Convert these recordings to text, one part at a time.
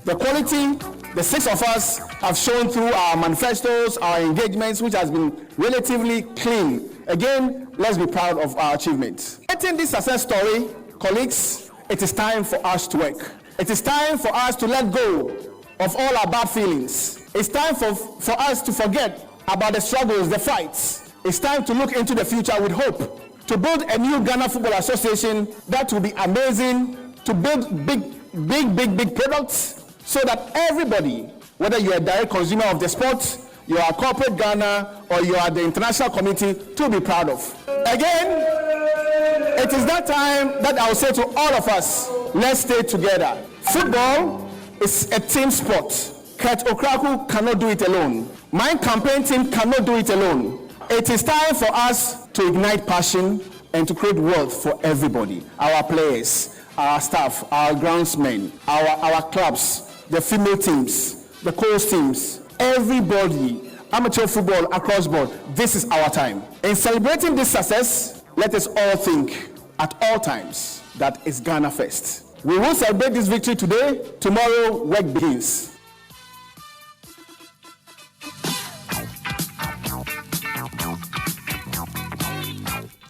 The quality the six of us have shown through our manifestos, our engagements, which has been relatively clean. Again, let's be proud of our achievements. Getting this success story, colleagues, it is time for us to work. It is time for us to let go of all our bad feelings. It's time for us to forget about the struggles, the fights. It's time to look into the future with hope, to build a new Ghana Football Association that will be amazing, to build big products so that everybody, whether you're a direct consumer of the sport, you are corporate Ghana, or you are the international community, to be proud of. Again, it is that time that I will say to all of us, let's stay together. Football is a team sport. Kurt Okraku cannot do it alone. My campaign team cannot do it alone. It is time for us to ignite passion and to create wealth for everybody. Our players, our staff, our groundsmen, our clubs, the female teams, the coach teams, everybody, amateur football across board. This is our time. In celebrating this success, let us all think at all times that it's Ghana first. We will celebrate this victory today. Tomorrow, work begins.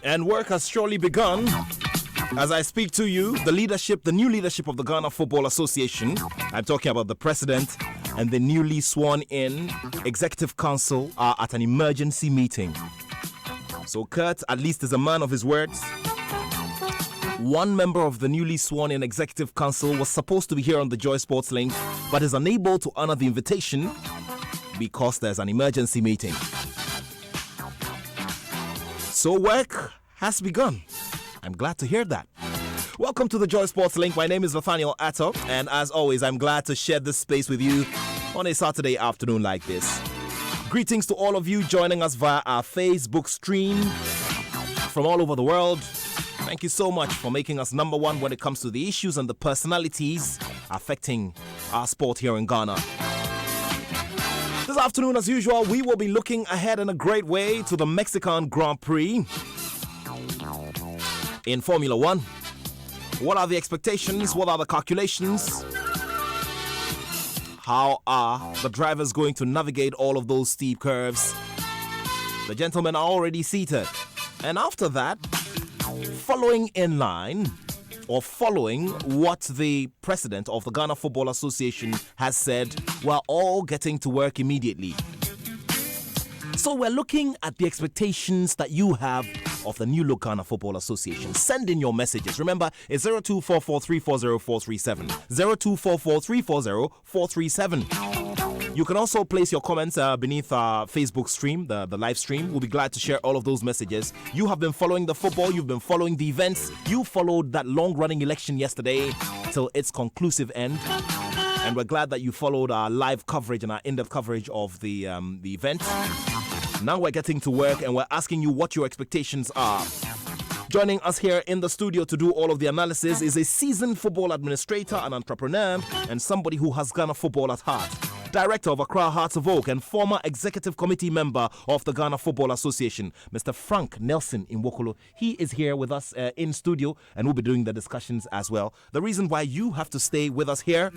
And work has surely begun. As I speak to you, the new leadership of the Ghana Football Association, I'm talking about the president and the newly sworn in executive council, are at an emergency meeting. So Kurt, at least, is a man of his words. One member of the newly sworn in executive council was supposed to be here on the Joy Sports Link, but is unable to honor the invitation because there's an emergency meeting. So work has begun. I'm glad to hear that. Welcome to the Joy Sports Link. My name is Nathaniel Atto, and as always, I'm glad to share this space with you on a Saturday afternoon like this. Greetings to all of you joining us via our Facebook stream from all over the world. Thank you so much for making us number one when it comes to the issues and the personalities affecting our sport here in Ghana. This afternoon, as usual, we will be looking ahead in a great way to the Mexican Grand Prix in Formula One. What are the expectations? What are the calculations? How are the drivers going to navigate all of those steep curves? The gentlemen are already seated. And after that, following what the president of the Ghana Football Association has said, we're all getting to work immediately. So we're looking at the expectations that you have of the new look Ghana Football Association. Send in your messages. Remember, it's 0244340437. 0244340437. You can also place your comments beneath our Facebook stream, the live stream. We'll be glad to share all of those messages. You have been following the football. You've been following the events. You followed that long-running election yesterday till its conclusive end. And we're glad that you followed our live coverage and our in-depth coverage of the event. Now we're getting to work and we're asking you what your expectations are. Joining us here in the studio to do all of the analysis is a seasoned football administrator and entrepreneur and somebody who has Ghana football at heart. Director of Accra Hearts of Oak and former executive committee member of the Ghana Football Association, Mr. Frank Nelson Nwokolo. He is here with us in studio and we'll be doing the discussions as well. The reason why you have to stay with us here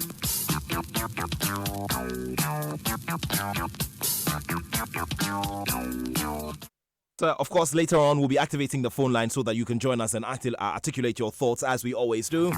of course, later on, we'll be activating the phone line so that you can join us and articulate your thoughts as we always do.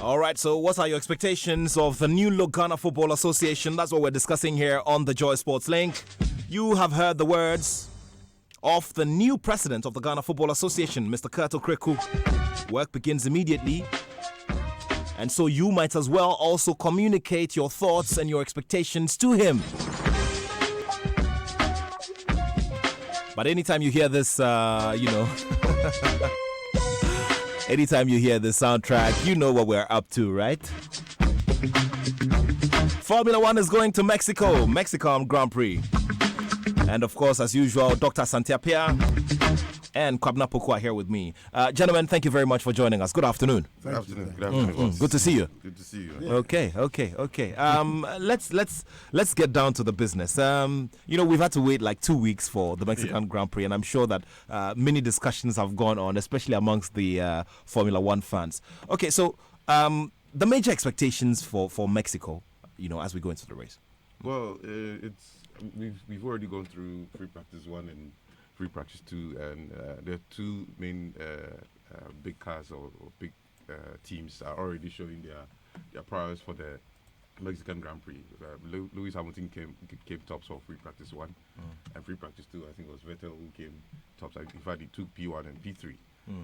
All right, so what are your expectations of the new look Ghana Football Association? That's what we're discussing here on the Joy Sports Link. You have heard the words of the new president of the Ghana Football Association, Mr. Kurt Okreku. Work begins immediately. And so you might as well also communicate your thoughts and your expectations to him. But anytime you hear this, anytime you hear this soundtrack, you know what we're up to, right? Formula One is going to Mexico, Mexican Grand Prix. And of course, as usual, Dr. Santiapia and Kwabena Poku are here with me. Gentlemen, thank you very much for joining us. Good afternoon. Good afternoon. Good afternoon. Good to see you. Good to see you. Yeah. Okay. Let's get down to the business. We've had to wait like 2 weeks for the Mexican Grand Prix, and I'm sure that many discussions have gone on, especially amongst the Formula One fans. Okay, so the major expectations for Mexico, as we go into the race. Well, we've already gone through free practice 1 and free practice 2, and the two main big cars or big teams are already showing their prowess for the Mexican Grand Prix. Lewis Hamilton came tops for free practice 1, and free practice 2, I think it was Vettel who came tops. In fact, he took P1 and P3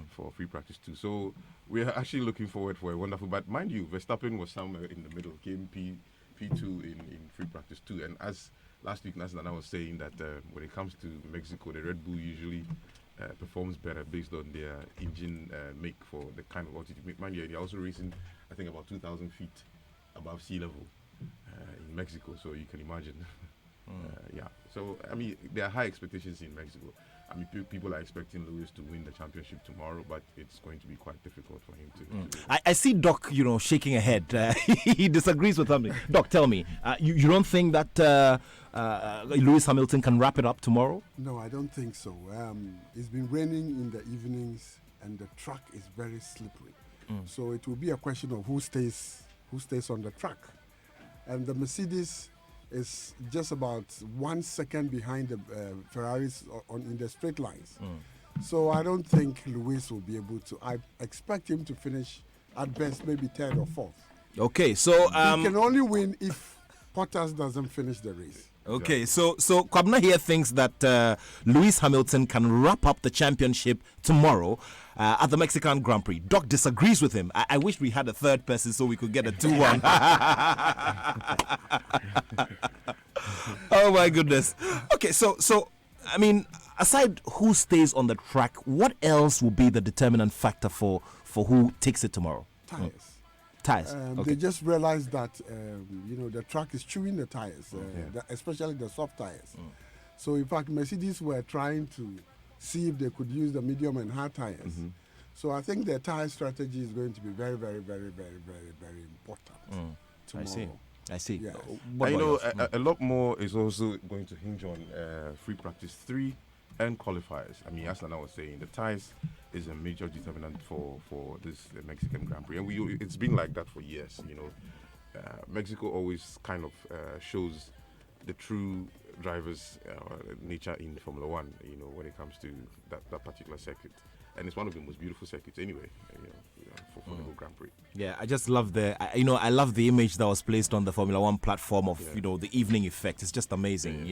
for free practice 2. So we're actually looking forward for a wonderful. But mind you, Verstappen was somewhere in the middle, came P2 in free practice 2, and as last week, Nasdana was saying that when it comes to Mexico, the Red Bull usually performs better based on their engine make for the kind of altitude. Mind you, they're also racing, I think, about 2,000 feet above sea level in Mexico, so you can imagine. So, I mean, there are high expectations in Mexico. I mean, people are expecting Lewis to win the championship tomorrow, but it's going to be quite difficult for him to I see Doc, shaking a head. He disagrees with something. Doc, tell me, you don't think that Lewis Hamilton can wrap it up tomorrow? No, I don't think so. It's been raining in the evenings, and the track is very slippery. So it will be a question of who stays on the track. And the Mercedes is just about 1 second behind the Ferraris in the straight lines. So I don't think Lewis will be able to. I expect him to finish at best maybe 3rd or 4th. Okay, so he can only win if Bottas doesn't finish the race. Okay, so Kwabena here thinks that Lewis Hamilton can wrap up the championship tomorrow at the Mexican Grand Prix. Doc disagrees with him. I wish we had a third person so we could get a 2-1. Oh my goodness. Okay, so I mean, aside who stays on the track, what else will be the determinant factor for who takes it tomorrow? Tires. Okay. They just realized that the track is chewing the tires, especially the soft tires. So in fact, Mercedes were trying to see if they could use the medium and hard tires. So I think their tire strategy is going to be very, very, very, very, very, very important tomorrow. I see. Yes. A lot more is also going to hinge on free practice 3 and qualifiers. I mean, as Nana was saying, the tires is a major determinant for this Mexican Grand Prix, and it's been like that for years. Mexico always kind of shows the true driver's nature in Formula One. When it comes to that particular circuit, and it's one of the most beautiful circuits anyway. For the whole Grand Prix. Yeah, I just love I love the image that was placed on the Formula One platform of the evening effect. It's just amazing.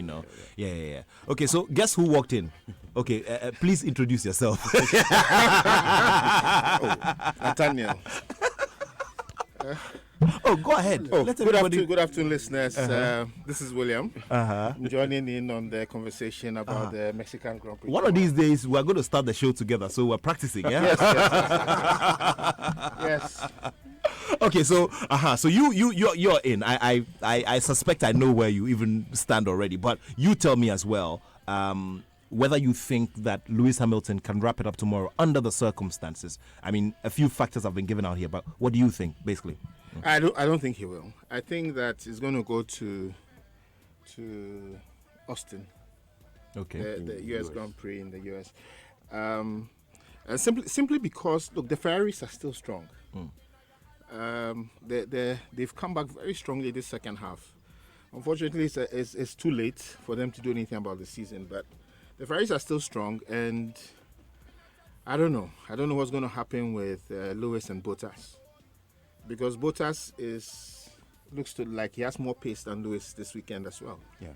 Yeah. Okay, so guess who walked in? Okay, please introduce yourself. Nathaniel. Go ahead. Good afternoon, listeners. This is William. I'm joining in on the conversation about the Mexican Grand Prix. One of these days, we're going to start the show together, so we're practicing. Yeah. Yes. Okay, so you're in. I suspect I know where you even stand already, but you tell me as well. Whether you think that Lewis Hamilton can wrap it up tomorrow under the circumstances. I mean, a few factors have been given out here, but what do you think, basically? I don't think he will. I think that he's going to go to Austin. Okay. The US Grand Prix in the US. And simply because, look, the Ferraris are still strong. They've come back very strongly this second half. Unfortunately, it's too late for them to do anything about the season, but the Ferraris are still strong, and I don't know. I don't know what's going to happen with Lewis and Bottas. because Bottas looks to like he has more pace than Lewis this weekend as well. Yeah.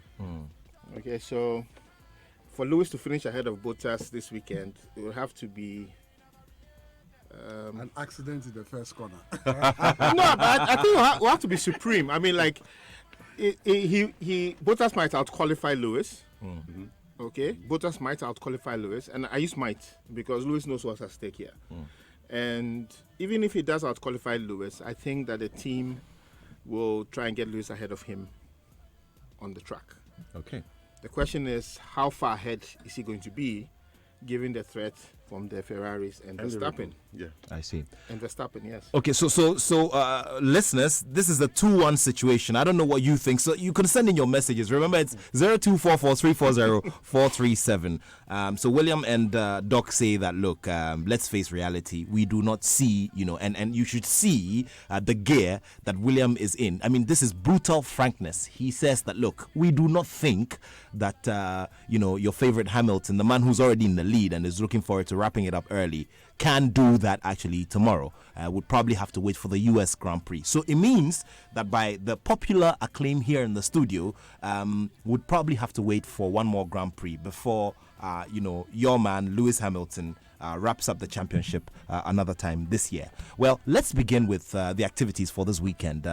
Okay, so for Lewis to finish ahead of Bottas this weekend, it will have to be An accident in the first corner. no, but I think we'll have to be supreme. I mean, like he Bottas might out-qualify Lewis. Okay, Bottas might out-qualify Lewis, and I use might because Lewis knows what's at stake here. And even if he does out-qualify Lewis, I think that the team will try and get Lewis ahead of him on the track. Okay. The question is, how far ahead is he going to be, given the threat from the Ferraris and Verstappen? Yeah. I see. And Verstappen, yes. Okay, so listeners, this is a 2-1 situation. I don't know what you think. So you can send in your messages. Remember, it's 0244340437. So William and Doc say that, look, let's face reality. We do not see, and you should see the gear that William is in. I mean, this is brutal frankness. He says that, look, we do not think that, your favorite Hamilton, the man who's already in the lead and is looking forward to wrapping it up early, can do that actually tomorrow. Would probably have to wait for the US Grand Prix. So it means that by the popular acclaim here in the studio, would probably have to wait for one more Grand Prix before, your man Lewis Hamilton wraps up the championship another time this year. Well, let's begin with the activities for this weekend.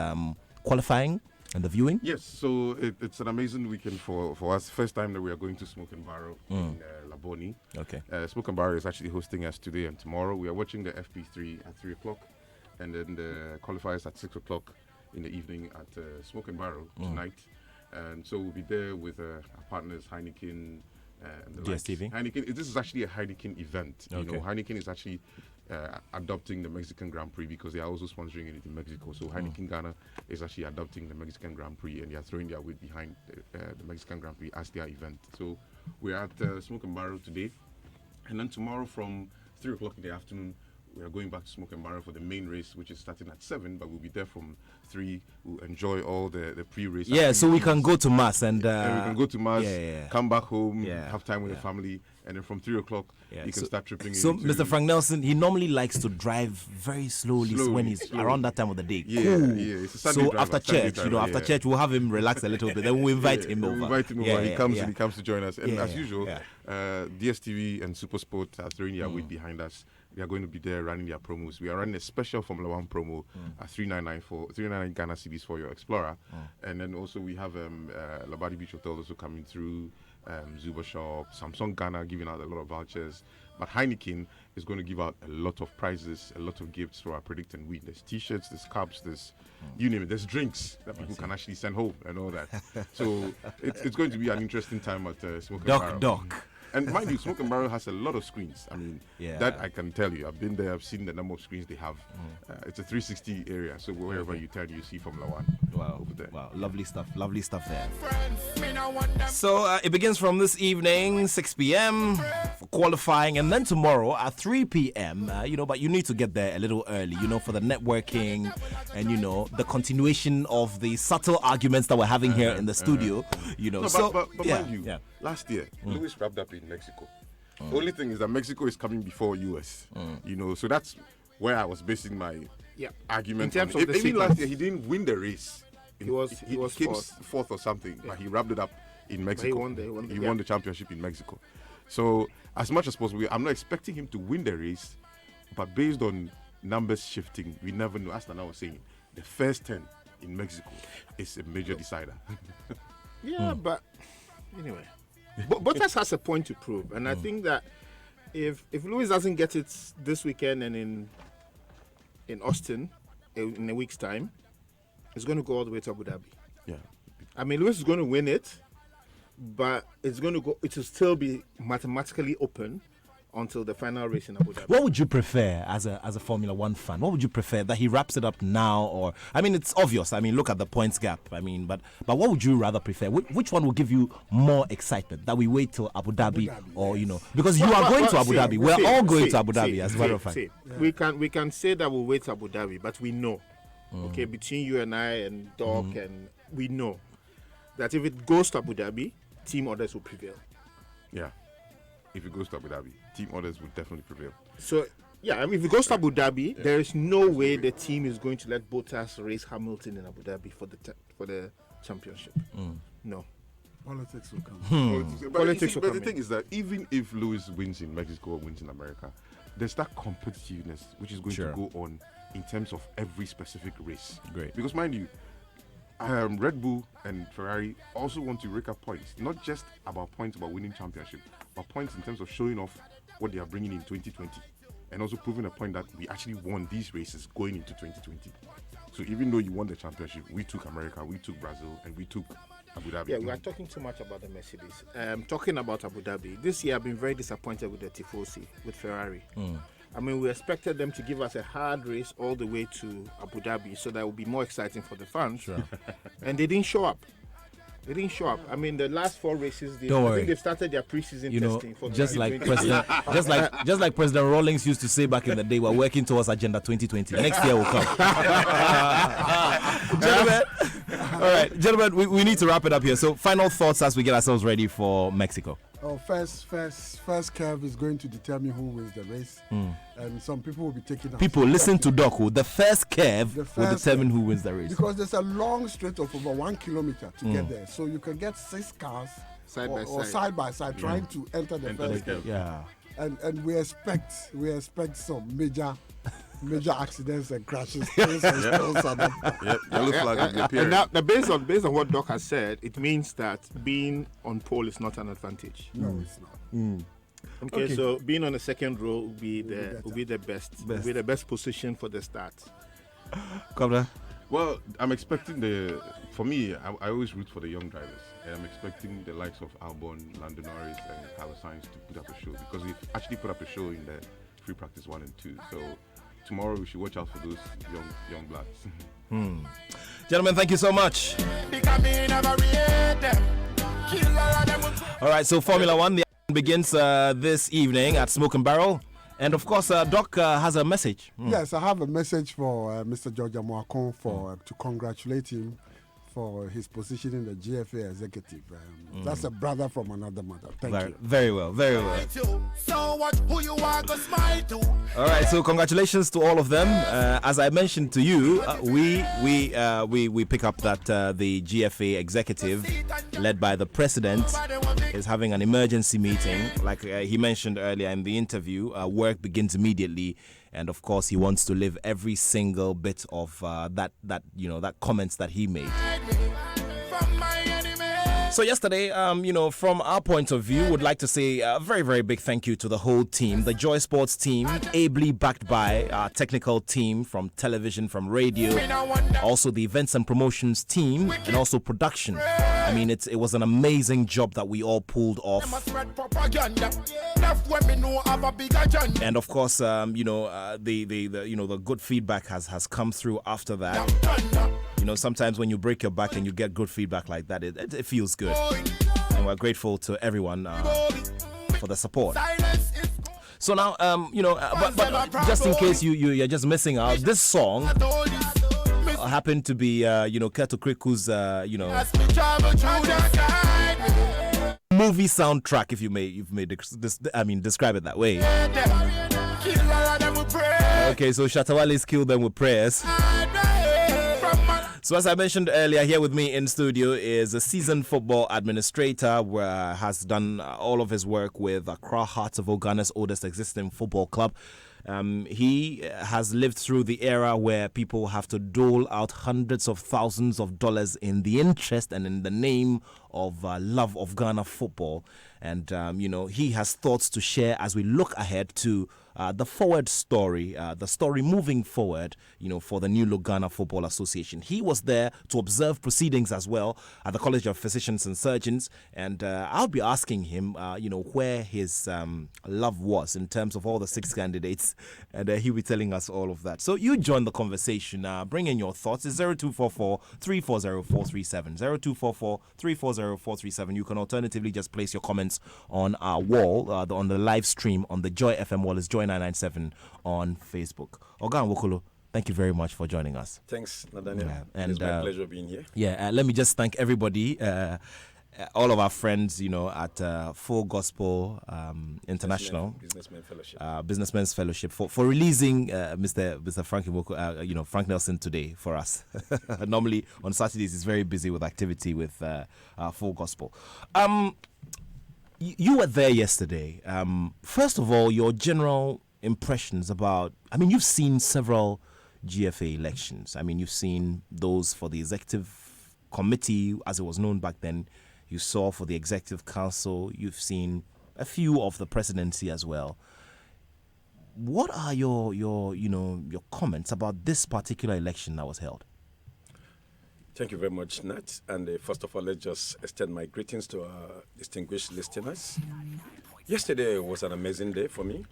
Qualifying and the viewing? Yes, so it's an amazing weekend for us. First time that we are going to Smoke and Barrow in Laboni. Okay. Smoke and Barrow is actually hosting us today and tomorrow. We are watching the FP3 at 3 o'clock, and then the qualifiers at 6 o'clock in the evening at Smoke and Barrow tonight. And so we'll be there with our partners Heineken and the likes. DSTV. Heineken. This is actually a Heineken event. Okay. Heineken is actually adopting the Mexican Grand Prix because they are also sponsoring it in Mexico. So Heineken Ghana is actually adopting the Mexican Grand Prix, and they are throwing their weight behind the Mexican Grand Prix as their event. So we're at Smoke and Barrow today, and then tomorrow from 3 o'clock in the afternoon, we are going back to Smoke and Barrow for the main race, which is starting at 7, but we'll be there from 3. We'll enjoy all the pre-race. Yeah, so we can go to Mass and we can go to Mass, yeah. come back home, Yeah. have time with the family, and then from 3 o'clock, you can start tripping So into Mr. Frank Nelson, he normally likes to drive very slowly when he's around that time of the day. Yeah, Cool. yeah. It's a Sunday So driver, after Sunday church, driver, after yeah. church, we'll have him relax a little bit. Then we'll invite him over. We'll invite him over. He comes to join us. And Yeah, as usual, yeah. DSTV and Supersport are throwing their weight behind us. They are going to be there running their promos. We are running a special Formula One promo at 399 Ghana cedis for your Explorer. And then also we have Labadi Beach Hotel also coming through, Zuba Shop, Samsung Ghana giving out a lot of vouchers. But Heineken is going to give out a lot of prizes, a lot of gifts for our Predict and Win. There's T-shirts, there's cups, there's you name it. There's drinks that people can actually send home and all that. So it's going to be an interesting time at Smoke and Barrow. Doc. And mind you, Smoke and Barrow has a lot of screens. I mean, Yeah. that I can tell you. I've been there. I've seen the number of screens they have. It's a 360 area. So wherever you turn, you see Formula One over there. Wow, lovely stuff there. So it begins from this evening, 6 p.m. for qualifying, and then tomorrow at 3 p.m. But you need to get there a little early, for the networking and the continuation of the subtle arguments that we're having here in the studio. No, So but yeah, mind you, yeah. last year, Lewis wrapped up in Mexico. The only thing is that Mexico is coming before US. So that's where I was basing my argument. In terms on. of the Even last sequence. year, he didn't win the race. He was came fourth. fourth or something, but he wrapped it up in Mexico. He won the championship in Mexico. So as much as possible, I'm not expecting him to win the race, but based on numbers shifting, we never know. As Nana was saying, the first 10 in Mexico is a major decider. Yeah, but anyway, Bottas has a point to prove, and I think that if Lewis doesn't get it this weekend and in Austin in a week's time, it's going to go all the way to Abu Dhabi. Yeah. I mean, Lewis is going to win it, but it's going to go. It will still be mathematically open until the final race in Abu Dhabi. What would you prefer as a Formula One fan? What would you prefer, that he wraps it up now, or it's obvious. Look at the points gap. But what would you rather prefer? Which one will give you more excitement? That we wait till Abu Dhabi, or because you are going to Abu Dhabi. We're all going to Abu Dhabi, as a matter of fact. We can say that we'll wait Abu Dhabi, but we know, okay, between you and I and Doc, and we know that if it goes to Abu Dhabi, team orders will prevail. Yeah. If it goes to Abu Dhabi, team orders will definitely prevail. So Yeah, I mean, if it goes to Abu Dhabi, there is no way the team is going to let Bottas race Hamilton in Abu Dhabi for the championship. No. Politics will come. Politics will But come the thing is that even if Lewis wins in Mexico or wins in America, there's that competitiveness which is going Sure. to go on in terms of every specific race. Great. Because mind you, Red Bull and Ferrari also want to rake up points, not just about points about winning championship, but points in terms of showing off what they are bringing in 2020, and also proving a point that we actually won these races going into 2020. So even though you won the championship, we took America, we took Brazil, and we took Abu Dhabi. Yeah, we are talking too much about the Mercedes. Talking about Abu Dhabi, this year I've been very disappointed with the Tifosi, with Ferrari. I mean, we expected them to give us a hard race all the way to Abu Dhabi so that it would be more exciting for the fans. And they didn't show up. They didn't show up. I mean, the last 4 races, Don't I worry. think they've started their preseason You know, testing for just like 2020. President, just like President Rawlings used to say back in the day, we're working towards Agenda 2020. Next year will come. Gentlemen, all right, gentlemen, we need to wrap it up here. So, final thoughts as we get ourselves ready for Mexico. Oh, first curve is going to determine who wins the race, and some people will be taking out. People, listen to Doku. The first curve The will first determine curve. who wins the race. Because there's a long stretch of over 1 kilometer to get there, so you can get 6 cars Side or, by or side. side by side trying to enter the Enter the first curve. curve. Yeah. And we expect some major accidents and crashes. Things and spills and Yep, yellow flag will be appearing. And now, based on what Doc has said, it means that being on pole is not an advantage. no, it's not. Okay, so being on the second row will be better. the best position for the start. Governor. Well, I'm expecting for me, I always root for the young drivers. And I'm expecting the likes of Albon, Lando Norris, and Carlos Sainz to put up a show, because we've actually put up a show in the free practice 1 and 2. So tomorrow we should watch out for those young bloods. Gentlemen, thank you so much. All right, so Formula One, the action begins this evening at Smoke and Barrel. And of course, Doc has a message. Yes, I have a message for Mr. George Amoakon to congratulate him for his position in the GFA executive. That's a brother from another mother. Thank you. Very well, very well. So what? Who you are gonna smile to? All right, so congratulations to all of them. As I mentioned to you, we pick up that the GFA executive, led by the president, is having an emergency meeting. Like he mentioned earlier in the interview, work begins immediately, and of course he wants to live every single bit of that comments that he made. From my enemy. So yesterday, from our point of view, would like to say a very, very big thank you to the whole team, the Joy Sports team, ably backed by our technical team from television, from radio, also the events and promotions team, and also production. I mean, it was an amazing job that we all pulled off. Spread propaganda. Left when me know have a big agenda. And of course, the good feedback has come through after that. Sometimes when you break your back and you get good feedback like that, it feels good. And we're grateful to everyone for the support. Silence is So now, but just in case you're just missing out, this song happened to be, Keto Kriku's, as me travel through the sky. movie soundtrack, if you may describe it that way. Kill all of them with prayer. Okay, so Shatawale's killed them with prayers. From my So as I mentioned earlier, here with me in studio is a seasoned football administrator where has done all of his work with Accra Hearts of Ghana's oldest existing football club. He has lived through the era where people have to dole out hundreds of thousands of dollars in the interest and in the name of love of Ghana football. And, he has thoughts to share as we look ahead to the forward story, the story moving forward, for the new look Ghana Football Association. He was there to observe proceedings as well at the College of Physicians and Surgeons. And I'll be asking him, where his love was in terms of all the 6 candidates. And he'll be telling us all of that. So you join the conversation. Bring in your thoughts. It's 0244 340 437. 0244 340 437. You can alternatively just place your comments on our wall, on the live stream on the Joy FM wall. Is Joy 997 on Facebook. Ogan Wokolo, thank you very much for joining us. Thanks, Nathaniel. Yeah, and, It's my pleasure being here. Let me just thank everybody. all of our friends, at Full Gospel International Businessmen's Fellowship for releasing Mr. Frank Nwoko, Frank Nelson today for us. Normally on Saturdays he's very busy with activity with Full Gospel. You were there yesterday. First of all, your general impressions about. I mean, you've seen several GFA elections. I mean, you've seen those for the executive committee, as it was known back then. You saw for the executive council. You've seen a few of the presidency as well. What are your comments about this particular election that was held? Thank you very much, Nat. And first of all, let's just extend my greetings to our distinguished listeners. Yesterday was an amazing day for me.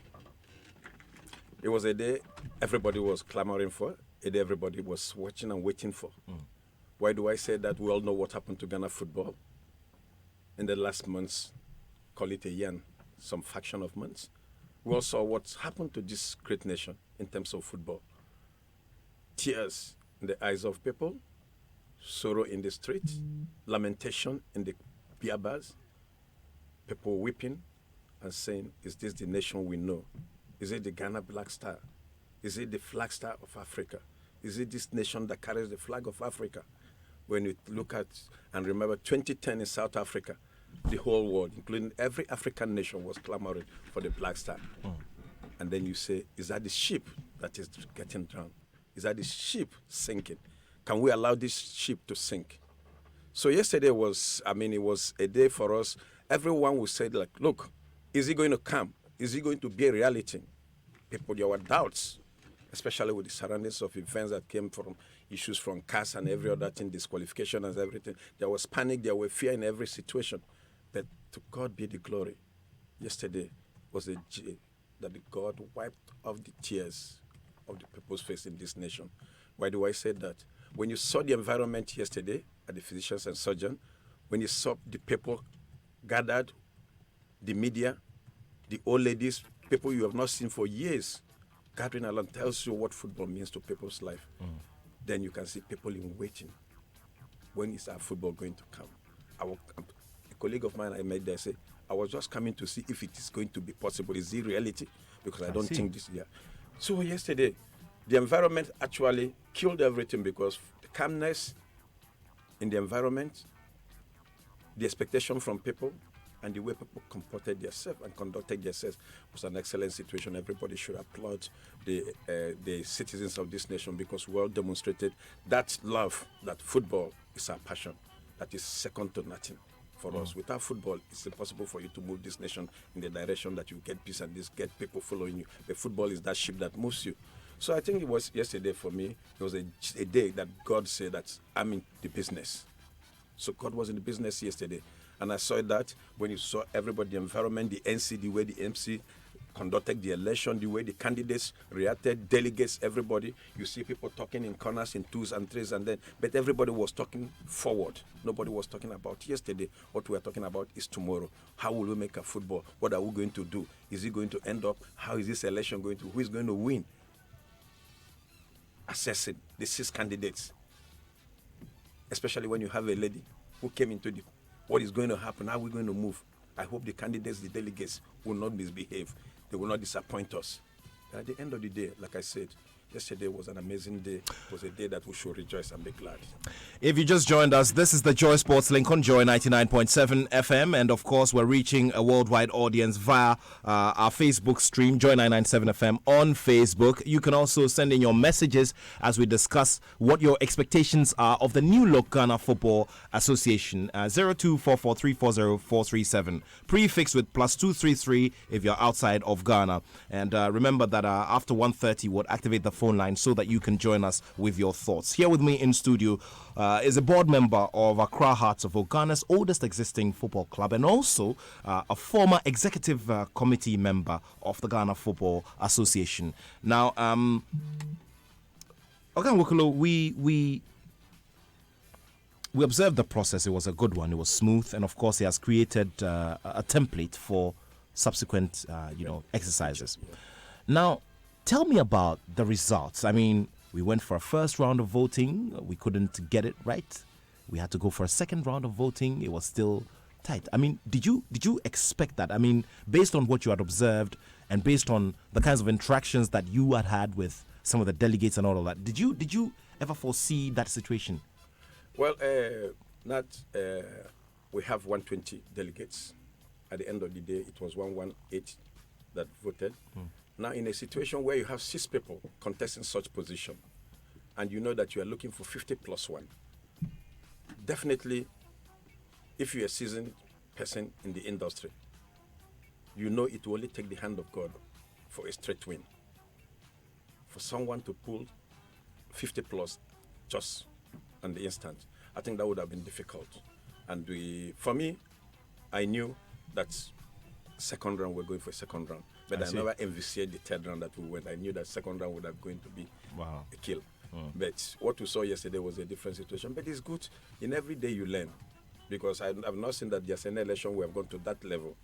It was a day everybody was clamoring for, a day everybody was watching and waiting for. Why do I say that? We all know what happened to Ghana football in the last months, call it a year, some fraction of months. We all saw what's happened to this great nation in terms of football. Tears in the eyes of people, sorrow in the streets, lamentation in the beer bars, people weeping and saying, is this the nation we know? Is it the Ghana Black Star? Is it the flag star of Africa? Is it this nation that carries the flag of Africa? When you look at and remember 2010 in South Africa, the whole world, including every African nation, was clamoring for the Black Star. And then you say, is that the ship that is getting drowned? Is that the ship sinking? Can we allow this ship to sink? So yesterday was, it was a day for us. Everyone would say, like, look, is it going to come? Is it going to be a reality? People, there were doubts, especially with the surroundings of events that came from issues from CAS and every other thing, disqualification and everything. There was panic, there was fear in every situation. But to God be the glory. Yesterday was a day that God wiped off the tears of the people's face in this nation. Why do I say that? When you saw the environment yesterday at the physicians and surgeons, when you saw the people gathered, the media, the old ladies, people you have not seen for years, gathering along, tells you what football means to people's life. Then you can see people in waiting. When is our football going to come? A colleague of mine I met there say, I was just coming to see if it is going to be possible. Is it reality? Because I don't think this year. So yesterday, the environment actually killed everything because the calmness in the environment, the expectation from people, and the way people comported themselves and conducted themselves was an excellent situation. Everybody should applaud the citizens of this nation because we all demonstrated that love, that football is our passion, that is second to nothing for us. Without football, it's impossible for you to move this nation in the direction that you get peace and get people following you. But football is that ship that moves you. So I think it was yesterday for me, it was a day that God said that I'm in the business. So God was in the business yesterday. And I saw that when you saw everybody, the environment, the NC, the way the MC conducted the election, the way the candidates reacted, delegates, everybody. You see people talking in corners, in twos and threes, but everybody was talking forward. Nobody was talking about yesterday. What we are talking about is tomorrow. How will we make a football? What are we going to do? Is it going to end up? How is this election going to? Who is going to win? Assessing the 6 candidates, especially when you have a lady who came into what is going to happen, how are we going to move? I hope the candidates, the delegates will not misbehave. They will not disappoint us. And at the end of the day, like I said, yesterday was an amazing day. It was a day that we should rejoice and be glad. If you just joined us, this is the Joy Sports Link on Joy 99.7 FM. And of course, we're reaching a worldwide audience via our Facebook stream, Joy 997 FM on Facebook. You can also send in your messages as we discuss what your expectations are of the new look Ghana Football Association. 0244340437. Prefix with +233 if you're outside of Ghana. And remember that after 1:30, we'll activate the phone line so that you can join us with your thoughts. Here with me in studio is a board member of Accra Hearts of Oak, Ghana's oldest existing football club, and also a former executive committee member of the Ghana Football Association. Now, Ogan Wokolo, we observed the process. It was a good one. It was smooth, and of course, he has created a template for subsequent, exercises. Now, tell me about the results. I mean, we went for a first round of voting. We couldn't get it right. we had to go for a second round of voting. It was still tight. I mean, did you expect that? I mean, based on what you had observed and based on the kinds of interactions that you had with some of the delegates and all of that, did you ever foresee that situation? Well, we have 120 delegates. At the end of the day, it was 118 that voted. Now, in a situation where you have 6 people contesting such position, and you know that you are looking for 50 plus 1, definitely, if you're a seasoned person in the industry, you know it will only take the hand of God for a straight win. For someone to pull 50 plus just on the instant, I think that would have been difficult. And for me, I knew that second round we're going for a second round, but I never envisaged the third round that we went. I knew that second round would have going to be a kill. But what we saw yesterday was a different situation. But it's good. In every day you learn, because I've not seen that there's an election we have gone to that level.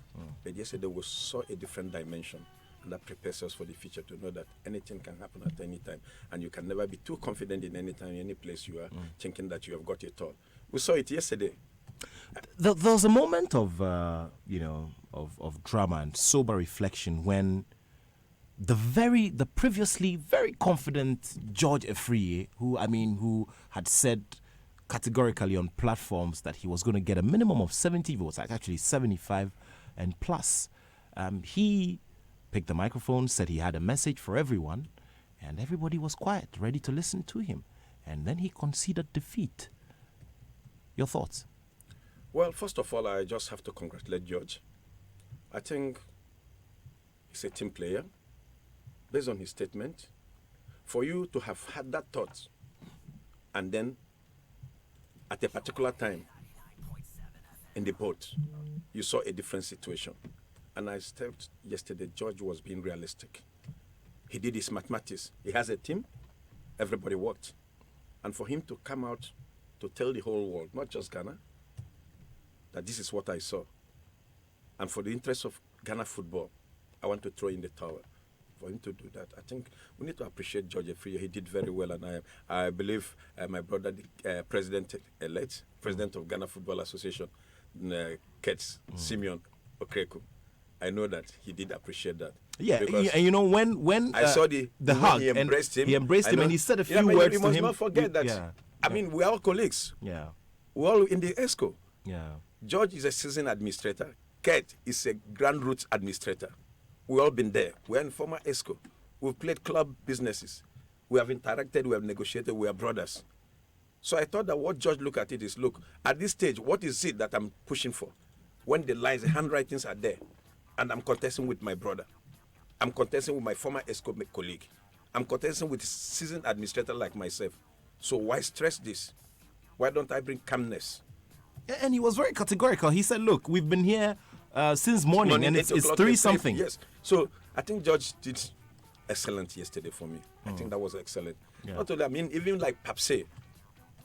But yesterday we saw a different dimension, and that prepares us for the future to know that anything can happen at any time, and you can never be too confident in any time, any place you are thinking that you have got it all. We saw it yesterday. There was a moment of drama and sober reflection when the previously very confident George Afriyie, who had said categorically on platforms that he was going to get a minimum of 70 votes, actually 75 and plus, he picked the microphone, said he had a message for everyone, and everybody was quiet, ready to listen to him. And then he conceded defeat. Your thoughts? Well, first of all, I just have to congratulate George. I think he's a team player. Based on his statement, for you to have had that thought and then at a particular time in the boat, you saw a different situation. And I felt yesterday George was being realistic. He did his mathematics. He has a team. Everybody worked. And for him to come out to tell the whole world, not just Ghana, that this is what I saw. And for the interest of Ghana football, I want to throw in the towel. For him to do that, I think we need to appreciate George Afriyie. He did very well, and I believe my brother, the president-elect, president of Ghana Football Association, Kets Simeon Okreku, I know that he did appreciate that. Yeah, and you know when I saw the hug, he embraced him. He embraced him, and he said a few words you to must him. not forget that. I mean, we're all colleagues. Yeah. We're all in the ESCO. Yeah. George is a seasoned administrator. Kate is a grand roots administrator. We've all been there. We're in former ESCO. We've played club businesses. We have interacted, we have negotiated, we are brothers. So I thought that what George looked at it is, look, at this stage, what is it that I'm pushing for? When the lines, the handwritings are there, and I'm contesting with my brother. I'm contesting with my former ESCO colleague. I'm contesting with a seasoned administrator like myself. So why stress this? Why don't I bring calmness? And he was very categorical. He said, look, we've been here since morning and it's 3-something. Yes. So I think George did excellent yesterday for me. I think that was excellent. Yeah. Not only, I mean, even like Papse,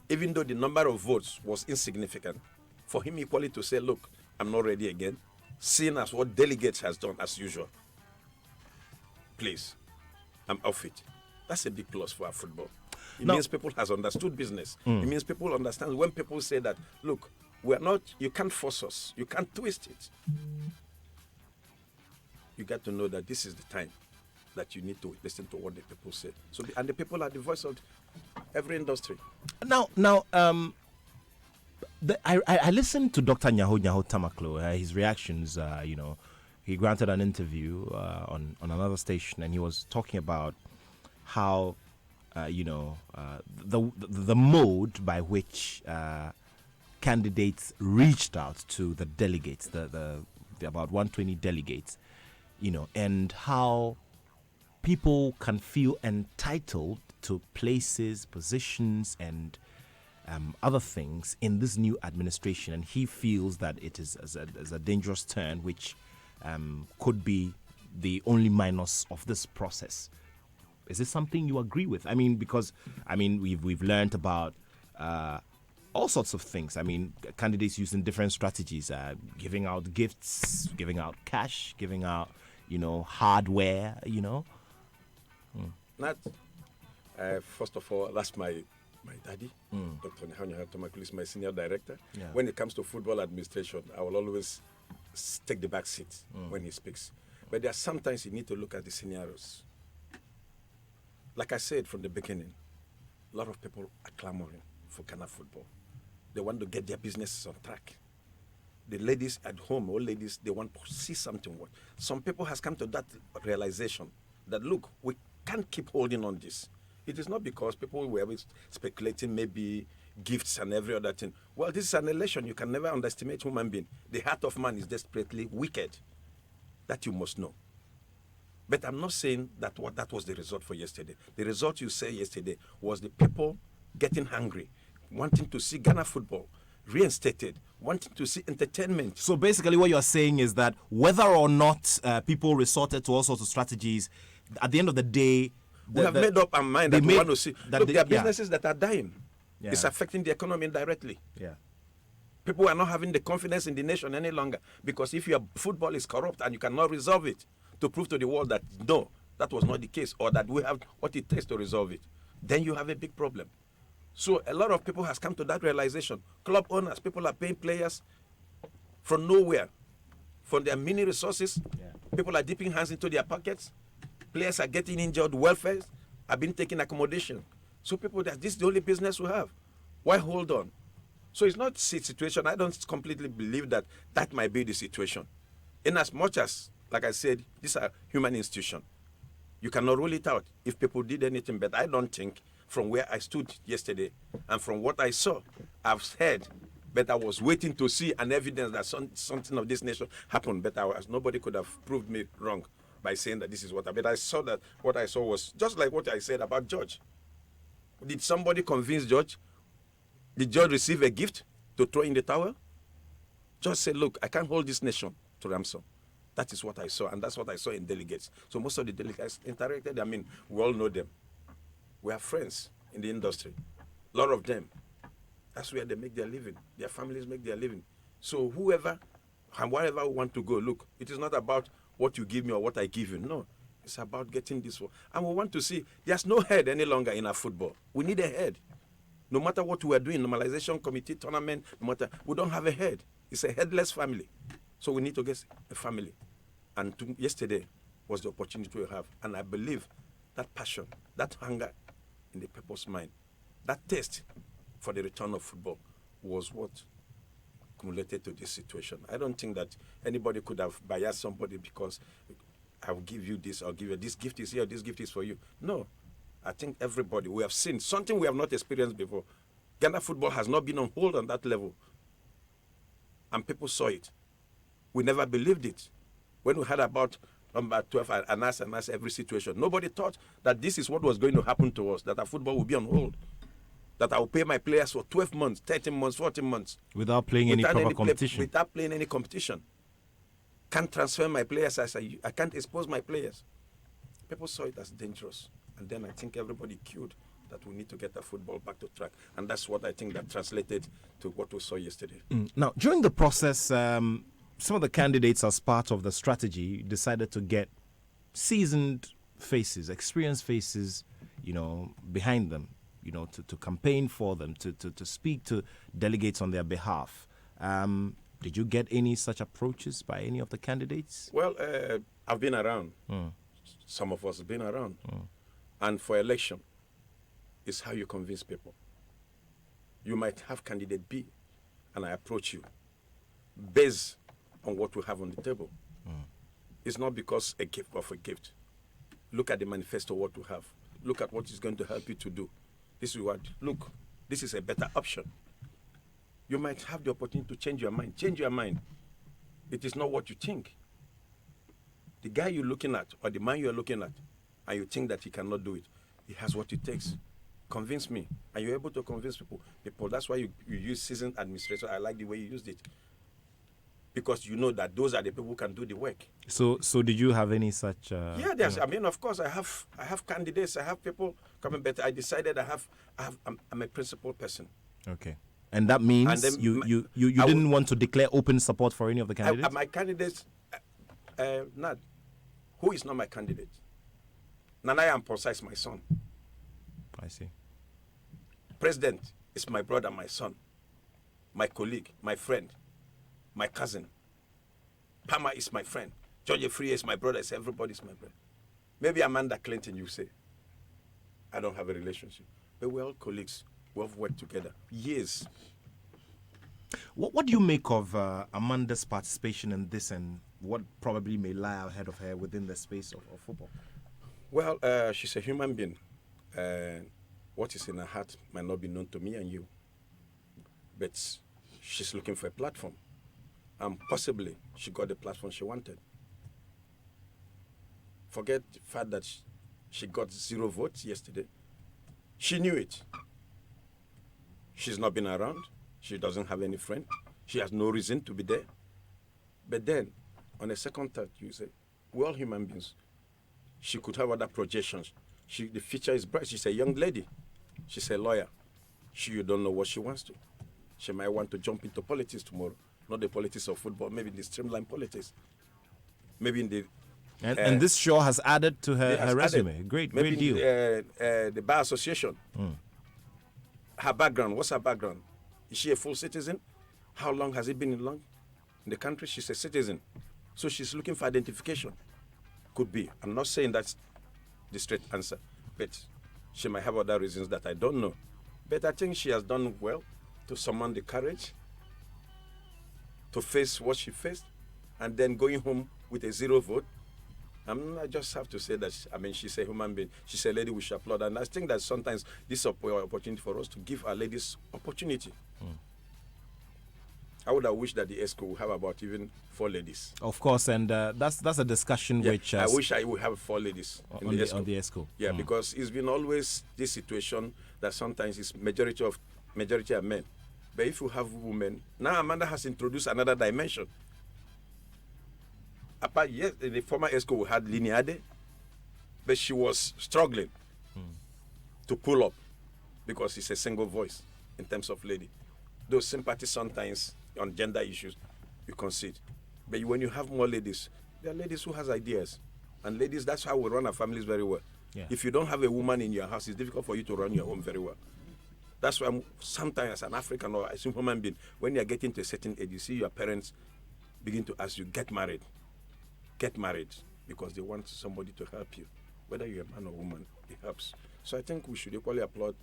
even though the number of votes was insignificant, for him equally to say, look, I'm not ready again, seeing as what delegates has done as usual. Please, I'm off it. That's a big plus for our football. It means people has understood business. It means people understand when people say that, look, we're not, you can't force us. You can't twist it. You got to know that this is the time that you need to listen to what the people say. So, and the people are the voice of every industry. Now, I listened to Dr. Nyaho Tamaklo, his reactions. He granted an interview on another station, and he was talking about how, the mode by which candidates reached out to the delegates, the about 120 delegates, and how people can feel entitled to places, positions, and other things in this new administration. And he feels that it is as a dangerous turn, which could be the only minus of this process. Is this something you agree with? Because we've learned about all sorts of things. Candidates using different strategies, giving out gifts, giving out cash, giving out, hardware, Not, first of all, that's my my daddy. Dr. Nehanya Tomakulu is my senior director. Yeah. When it comes to football administration, I will always take the back seat when he speaks. But there are sometimes you need to look at the scenarios. Like I said from the beginning, a lot of people are clamoring for Ghana football. They want to get their businesses on track. The ladies at home, all ladies, they want to see something work. Some people has come to that realization that, look, we can't keep holding on this. It is not because people were speculating maybe gifts and every other thing. Well, this is an election. You can never underestimate human being. The heart of man is desperately wicked. That you must know. But I'm not saying that that was the result for yesterday. The result you say yesterday was the people getting hungry, wanting to see Ghana football reinstated, wanting to see entertainment. So basically what you're saying is that whether or not people resorted to all sorts of strategies, at the end of the day, We have made up our mind that we want to see. Look, there are businesses that are dying. Yeah. It's affecting the economy indirectly. Yeah. People are not having the confidence in the nation any longer because if your football is corrupt and you cannot resolve it to prove to the world that no, that was not the case or that we have what it takes to resolve it, then you have a big problem. So a lot of people has come to that realization. Club owners, people are paying players from nowhere, from their mini resources. Yeah. People are dipping hands into their pockets. Players are getting injured. Welfare are being taken accommodation. So people, that this is the only business we have. Why hold on? So it's not a situation. I don't completely believe that that might be the situation. In as much as, like I said, these are human institutions. You cannot rule it out if people did anything. But I don't think from where I stood yesterday and from what I saw, I've heard, but I was waiting to see an evidence that something of this nature happened. But nobody could have proved me wrong by saying that this is what I. But I saw that what I saw was just like what I said about George. Did somebody convince George? Did George receive a gift to throw in the towel? George said, look, I can't hold this nation to ransom. That is what I saw, and that's what I saw in delegates. So most of the delegates interacted. I mean, we all know them. We are friends in the industry. A lot of them. That's where they make their living. Their families make their living. So whoever and wherever we want to go, look, it is not about what you give me or what I give you. No, it's about getting this one. And we want to see, there's no head any longer in our football. We need a head. No matter what we are doing, normalization committee, tournament, no matter, we don't have a head. It's a headless family. So we need to get a family. And yesterday was the opportunity we have. And I believe that passion, that hunger in the people's mind, that taste for the return of football was what accumulated to this situation. I don't think that anybody could have biased somebody because I will give you this, I'll give you this gift is here, this gift is for you. No. I think everybody, we have seen something we have not experienced before. Ghana football has not been on hold on that level. And people saw it. We never believed it. When we heard about number 12 and us every situation, nobody thought that this is what was going to happen to us, that our football would be on hold. That I will pay my players for 12 months, 13 months, 14 months. Without playing any proper competition. Without playing any competition. Can't transfer my players as I can't expose my players. People saw it as dangerous. And then I think everybody queued that we need to get the football back to track. And that's what I think that translated to what we saw yesterday. Now, during the process, some of the candidates, as part of the strategy, decided to get seasoned faces, experienced faces, behind them, to campaign for them, to speak to delegates on their behalf. Did you get any such approaches by any of the candidates? Well, I've been around. Some of us have been around. And for election, it's how you convince people. You might have candidate B, and I approach you based on what we have on the table. It's not because a gift of a gift. Look at the manifesto, what we have. Look at what is going to help you to do. This is what, look, this is a better option. You might have the opportunity to change your mind. Change your mind. It is not what you think. The guy you're looking at, or the man you're looking at, and you think that he cannot do it, he has what it takes. Convince me. And you're able to convince people. That's why you use seasoned administrators. I like the way you used it. Because you know that those are the people who can do the work. So did you have any such? Yeah, there's. I mean, of course, I have candidates. I have people coming. But I decided I'm a principal person. Okay, and that means and you didn't want to declare open support for any of the candidates. My candidates, Nad, who is not my candidate? Nanaya Amposa is my son. I see. president is my brother, my son, my colleague, my friend, my cousin. Palmer is my friend. George Free is my brother. Everybody's my brother. Maybe Amanda Clinton, you say. I don't have a relationship. But we're all colleagues. We've worked together years. What do you make of Amanda's participation in this and what probably may lie ahead of her within the space of football? Well, she's a human being. What is in her heart might not be known to me and you. But she's looking for a platform. And possibly she got the platform she wanted. Forget the fact that she got 0 votes yesterday. She knew it. She's not been around. She doesn't have any friend. She has no reason to be there. But then, on a second thought, you say, we're all human beings. She could have other projections. The future is bright. She's a young lady. She's a lawyer. You don't know what she wants to. She might want to jump into politics tomorrow. Not the politics of football, maybe the streamline politics. Maybe in the... And this show has added to her resume. Added. Great Maybe deal. The Bar Association. Her background, what's her background? Is she a full citizen? How long has it been in the country? She's a citizen. So she's looking for identification. Could be. I'm not saying that's the straight answer, but she might have other reasons that I don't know. But I think she has done well to summon the courage to face what she faced and then going home with a 0 vote. I just have to say that, she's a human being. She's a lady we should applaud. And I think that sometimes this is an opportunity for us to give our ladies opportunity. I would have wished that the ESCO would have about even 4 ladies. Of course, and that's a discussion which... I wish I would have 4 ladies on the ESCO. Yeah, because it's been always this situation that sometimes it's majority are men. But if you have women, now Amanda has introduced another dimension. Apart, yes, the former ESCO we had Liniade, but she was struggling to pull up because it's a single voice in terms of lady. Those sympathies sometimes on gender issues, you concede. But when you have more ladies, there are ladies who has ideas. And ladies, that's how we run our families very well. Yeah. If you don't have a woman in your house, it's difficult for you to run your home very well. That's why sometimes as an African or as a human being, when you're getting to a certain age, you see your parents begin to ask you, get married. Get married, because they want somebody to help you. Whether you're a man or woman, it helps. So I think we should equally applaud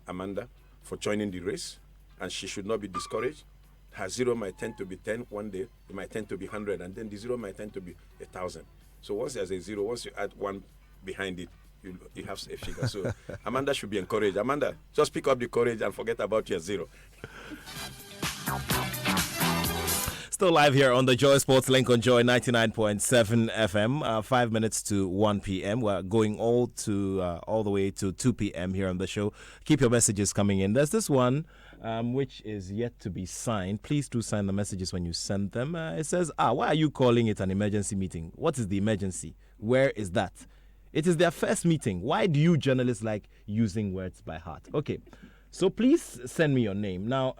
Amanda for joining the race, and she should not be discouraged. Her 0 might tend to be 10 one day, it might tend to be 100, and then the 0 might tend to be 1,000. So once there's a 0, once you add 1 behind it, you have a figure. So Amanda should be encouraged. Amanda, just pick up the courage and forget about your 0. Still live here on the Joy Sports Link on Joy 99.7 FM. 5 minutes to 1 p.m. We're going all the way to 2 p.m. here on the show. Keep your messages coming in. There's this one which is yet to be signed. Please do sign the messages when you send them. It says, why are you calling it an emergency meeting? What is the emergency? Where is that? It is their first meeting. Why do you journalists like using words by heart? Okay, so please send me your name. Now,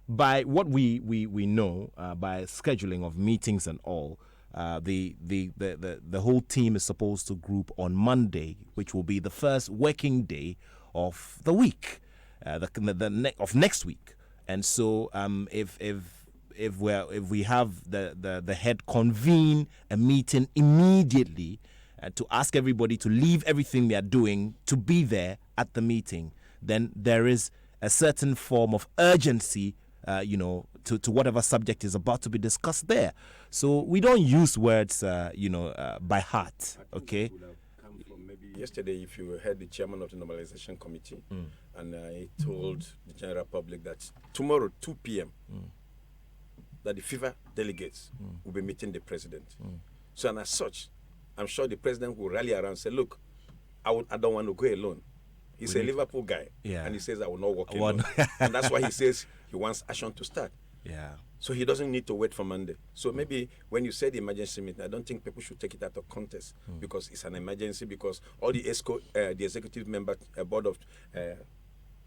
by what we know, by scheduling of meetings and all, the whole team is supposed to group on Monday, which will be the first working day of the week, of next week. And so, if we have the head convene a meeting immediately to ask everybody to leave everything they are doing to be there at the meeting, then there is a certain form of urgency to whatever subject is about to be discussed there. So we don't use words, by heart, okay? Maybe yesterday, if you heard the chairman of the Normalization Committee, and he told the general public that tomorrow, 2 p.m., that the FIFA delegates will be meeting the president. So, and as such, I'm sure the president will rally around and say, look, I don't want to go alone. He's a Liverpool guy, and he says, I will not walk alone. And that's why he says he wants action to start. Yeah. So he doesn't need to wait for Monday. So maybe when you say the emergency meeting, I don't think people should take it out of context because it's an emergency, because all the ESCO, the executive member, board of,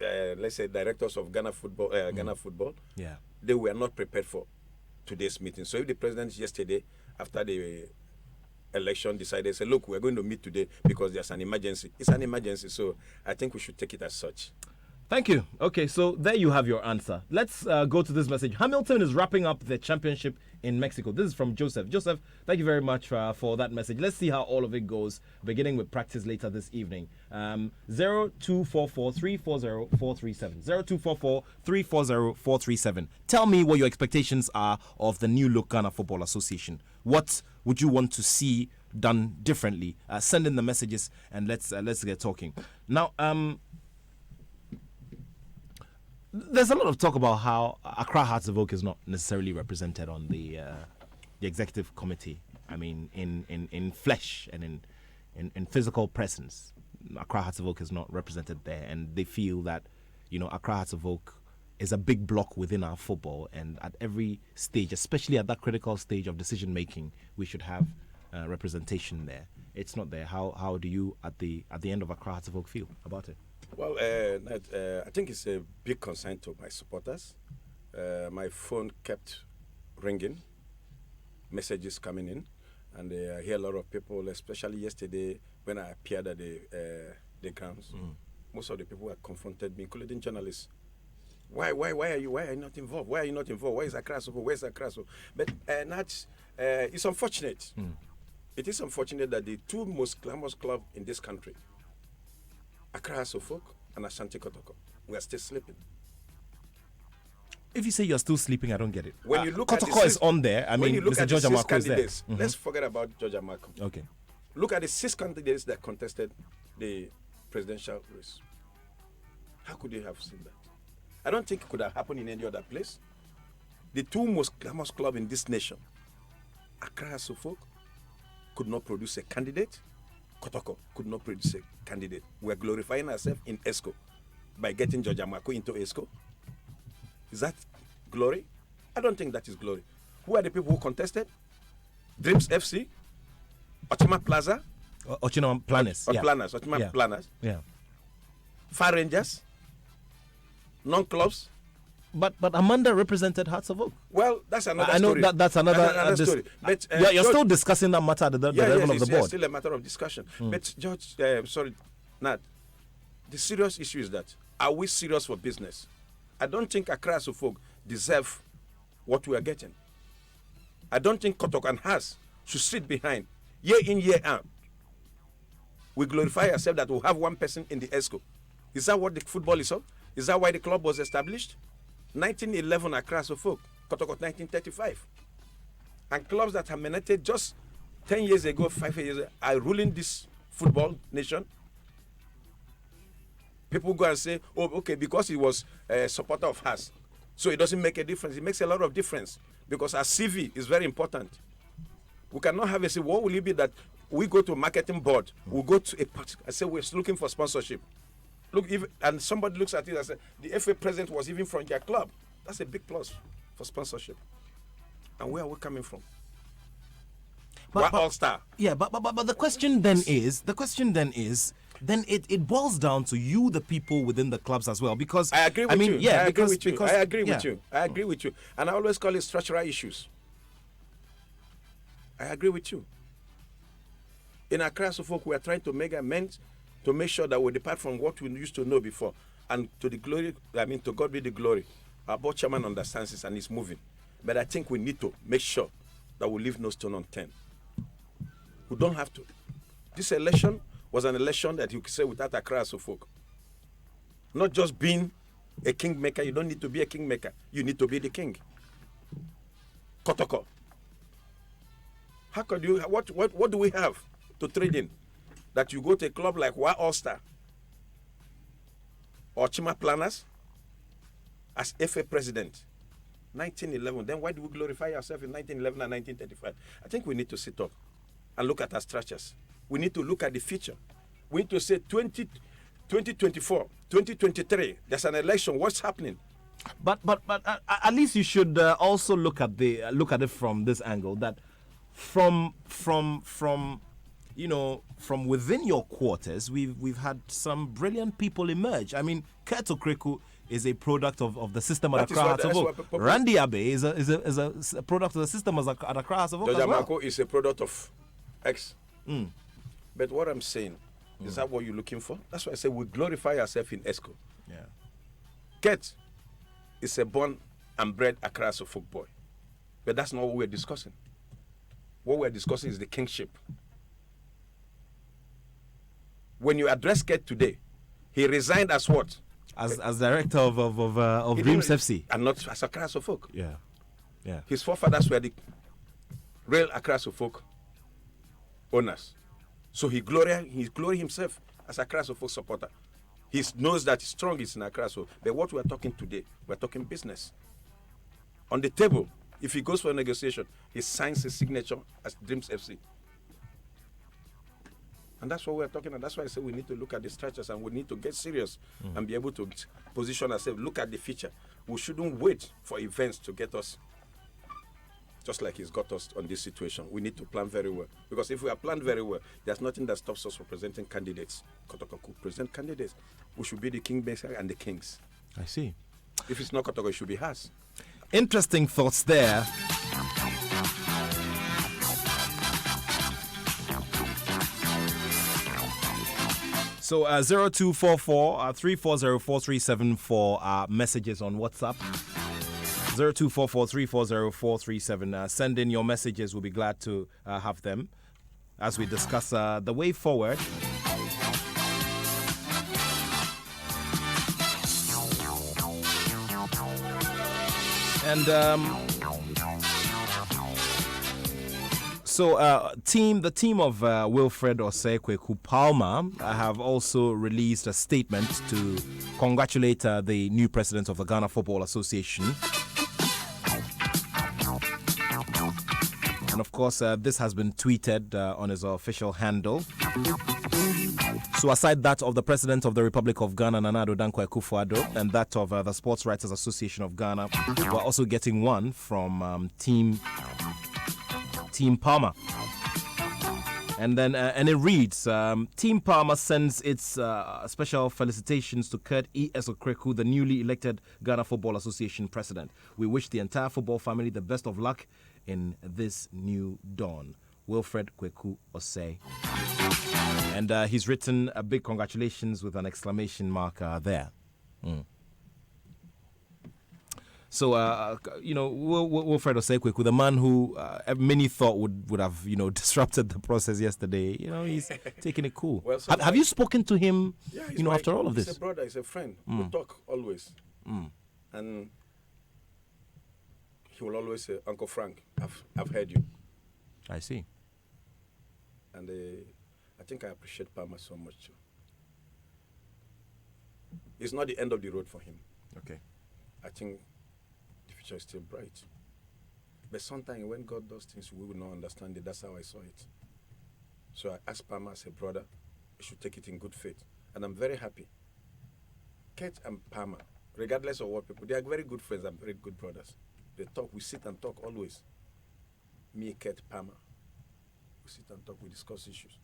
let's say, directors of Ghana football, they were not prepared for today's meeting. So if the president yesterday, after the election, decided, say, look, we're going to meet today because there's an emergency. It's an emergency, so I think we should take it as such. Thank you. Okay, so there you have your answer. Let's go to this message. Hamilton is wrapping up the championship in Mexico. This is from Joseph. Joseph, thank you very much for that message. Let's see how all of it goes, beginning with practice later this evening. 0244 340 437. 0244 340 437. Tell me what your expectations are of the new look Ghana Football Association. What would you want to see done differently? Send in the messages and let's get talking. Now, there's a lot of talk about how Accra Hearts of Oak is not necessarily represented on the executive committee. I mean, in flesh and in physical presence, Accra Hearts of Oak is not represented there, and they feel that, you know, Accra Hearts of Oak is a big block within our football, and at every stage, especially at that critical stage of decision making, we should have representation there. It's not there. How do you at the end of Accra Hearts of Oak feel about it? Well, I think it's a big concern to my supporters. My phone kept ringing, messages coming in, and I hear a lot of people, especially yesterday when I appeared at the grounds. Most of the people have confronted me, including journalists. Why are you not involved? Why are you not involved? Where is Accra? Where's Accra? But it's unfortunate. It is unfortunate that the two most glamorous clubs in this country, Accra Suffolk and Ashanti Kotoko, we are still sleeping. If you say you're still sleeping, I don't get it. When you look Kotoko at is on there. I mean, Mr. George Amako is there. Let's forget about George Amako. Okay. Look at the 6 candidates that contested the presidential race. How could you have seen that? I don't think it could have happened in any other place. The two most glamorous clubs in this nation, Accra Suffolk, could not produce a candidate. Kotoko could not produce a candidate. We're glorifying ourselves in ESCO by getting George Amako into ESCO. Is that glory? I don't think that is glory. Who are the people who contested? Dreams FC, Ochima Plaza, Ochima Planners. Ochima Planners. Yeah. Far Rangers, non-clubs. But Amanda represented Hearts of Oak. Well, that's another I know story. that's another story. But, you're still discussing that matter at the level of the board. It's still a matter of discussion. But George, Nat, the serious issue is that, are we serious for business? I don't think Accra Suffolk deserve what we are getting. I don't think Kotok and Haas should sit behind, year in, year out. We glorify ourselves that we have one person in the ESCO. Is that what the football is of? Is that why the club was established? 1911 Accra Suffolk, Kotok 1935. And clubs that have emanated just 10 years ago, 5 years ago, are ruling this football nation. People go and say, oh, okay, because he was a supporter of Haas, so it doesn't make a difference. It makes a lot of difference because our CV is very important. We cannot have a say, what will it be that we go to a marketing board, we go to a party, I say we're looking for sponsorship. Look, and somebody looks at it and says, the FA president was even from their club. That's a big plus for sponsorship. And where are we coming from? We're all-star. Yeah, but the question then is, then it boils down to you, the people within the clubs as well, because I agree with you. Yeah, I agree with you. because, I agree with you. I agree with you. And I always call it structural issues. I agree with you. In Accra Suffolk, we are trying to make amends to make sure that we depart from what we used to know before. And to the glory, to God be the glory. Our board chairman understands this and is moving. But I think we need to make sure that we leave no stone unturned. We don't have to. This election was an election that you could say without Accra Suffolk. Not just being a kingmaker. You don't need to be a kingmaker. You need to be the king. Kotoko. How could you? What do we have to trade in? That you go to a club like Wa All-Star or Chima Planners as FA president, 1911. Then why do we glorify ourselves in 1911 and 1935? I think we need to sit up and look at our structures. We need to look at the future. We need to say 2024, 2023. There's an election. What's happening? But at least you should also look at it from this angle, that from within your quarters, we've had some brilliant people emerge. I mean, Keto Kreku is a product of the system at Accra Hearts of Oak. Randy Abe is a product of the system at Accra Hearts of Oak. George Amako is a product of X. But what I'm saying, is that what you're looking for? That's why I say we glorify ourselves in ESCO. Yeah. Kate is a born and bred Accra Suffolk boy. But that's not what we're discussing. What we're discussing is the kingship. When you address Kate today, he resigned as what? As director of He Dreams didn't- FC. And not as Accra Suffolk. Yeah. Yeah. His forefathers were the real Accra Suffolk owners. So he glory himself as Accra Suffolk supporter. He knows that he's strong is in Accra. So, but what we're talking today, we're talking business. On the table, if he goes for a negotiation, he signs his signature as Dreams FC. And that's what we're talking about. That's why I say we need to look at the structures and we need to get serious and be able to position ourselves, look at the future. We shouldn't wait for events to get us, just like he's got us on this situation. We need to plan very well. Because if we are planned very well, there's nothing that stops us from presenting candidates. Kotoko could present candidates. We should be the kingmaker and the kings. I see. If it's not Kotoko, it should be Haas. Interesting thoughts there. So 0244 340437 for messages on WhatsApp. 0244 340437. Send in your messages. We'll be glad to have them as we discuss the way forward. And the team of Wilfred Osei-Kweku Palmer have also released a statement to congratulate the new president of the Ghana Football Association. And of course, this has been tweeted on his official handle. So aside that of the President of the Republic of Ghana, Nana Addo Dankwa Akufo-Addo, and that of the Sports Writers Association of Ghana, we're also getting one from Team Palmer. And then and it reads, Team Palmer sends its special felicitations to Kurt E.S. Okreku, the newly elected Ghana Football Association president. We wish the entire football family the best of luck in this new dawn. Wilfred Kweku Osei. And he's written a big congratulations with an exclamation mark there. So, Wilfred Osei-Kweku, the man who many thought would have, disrupted the process yesterday, he's taking it cool. Well, have you spoken to him, Yeah, after all of this? He's a brother, he's a friend. We talk always. And he will always say, Uncle Frank, I've heard you. I see. And I think I appreciate Palmer so much too. It's not the end of the road for him. Okay. I think the future is still bright. But sometimes when God does things, we will not understand it. That's how I saw it. So I asked Palmer as a brother, he should take it in good faith. And I'm very happy. Kate and Palmer, regardless of what people, they are very good friends and very good brothers. They talk, we sit and talk always. Me, Kate, Palmer. We sit and talk, we discuss issues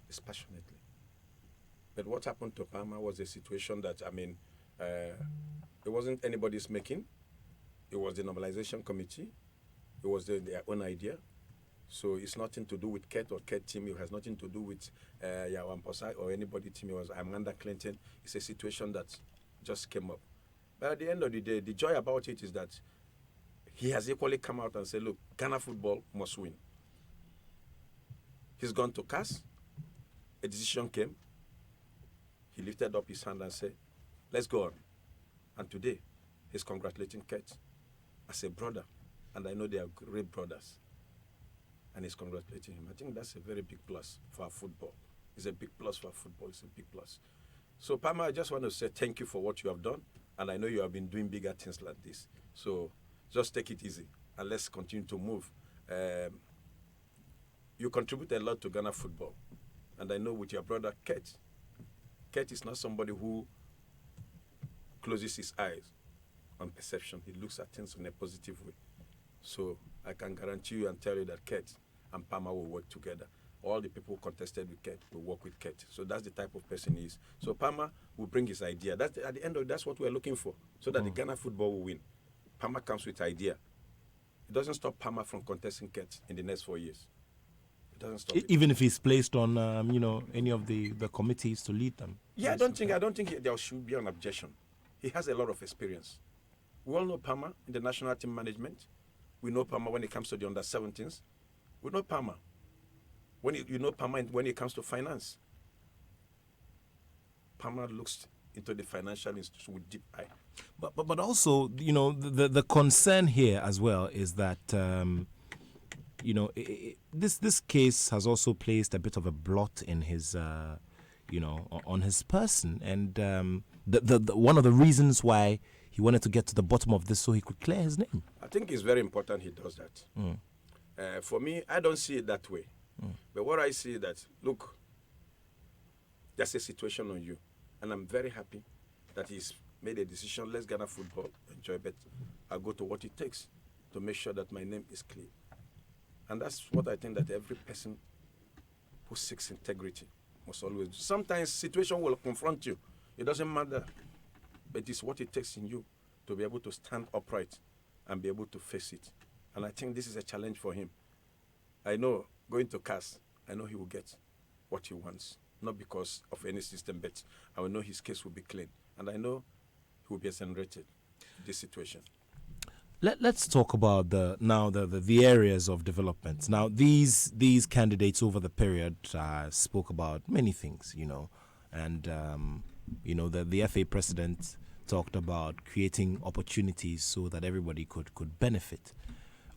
dispassionately. But what happened to Palmer was a situation that, it wasn't anybody's making. It was the normalization committee. It was their own idea. So it's nothing to do with Kate or Kate team. It has nothing to do with Yawan Posai or anybody team. It was Amanda Clinton. It's a situation that just came up. But at the end of the day, the joy about it is that he has equally come out and said, look, Ghana football must win. He's gone to CAS. A decision came. He lifted up his hand and said, let's go on. And today, he's congratulating Kate as a brother. And I know they are great brothers. And he's congratulating him. I think that's a very big plus for our football. It's a big plus for our football. It's a big plus. So, Palmer, I just want to say thank you for what you have done. And I know you have been doing bigger things like this. So, just take it easy. And let's continue to move. You contribute a lot to Ghana football. And I know with your brother, Kate is not somebody who closes his eyes on perception. He looks at things in a positive way. So I can guarantee you and tell you that Kate and Palmer will work together. All the people who contested with Kate will work with Kate. So that's the type of person he is. So Palmer will bring his idea. At the end of it, that's what we're looking for, so that the Ghana football will win. Palmer comes with idea. It doesn't stop Palmer from contesting Kate in the next 4 years. It doesn't stop it. Even if he's placed on, any of the committees to lead them. Yeah, I don't think there should be an objection. he has a lot of experience. We all know Palmer in the national team management. We know Palmer when it comes to the under-17s. We know Palmer. You know Palmer when it comes to finance. Palmer looks into the financial institution with deep eye. But also, you know, the concern here as well is that you know, this case has also placed a bit of a blot in his you know, on his person, and the one of the reasons why he wanted to get to the bottom of this so he could clear his name. I think it's very important he does that. For me, I don't see it that way. But what I see is that, look, there's a situation on you. And I'm very happy that he's made a decision. Let's Ghana football, enjoy, but I'll go to what it takes to make sure that my name is clean. And that's what I think that every person who seeks integrity must always do. Sometimes situation will confront you. It doesn't matter. But it's what it takes in you to be able to stand upright and be able to face it. And I think this is a challenge for him. I know, going to CAS, I know he will get what he wants. Not because of any system, but I will know his case will be clean. And I know he will be exonerated in this situation. Let's talk about the areas of development. Now, these candidates over the period spoke about many things, you know, and you know, the FA president talked about creating opportunities so that everybody could benefit.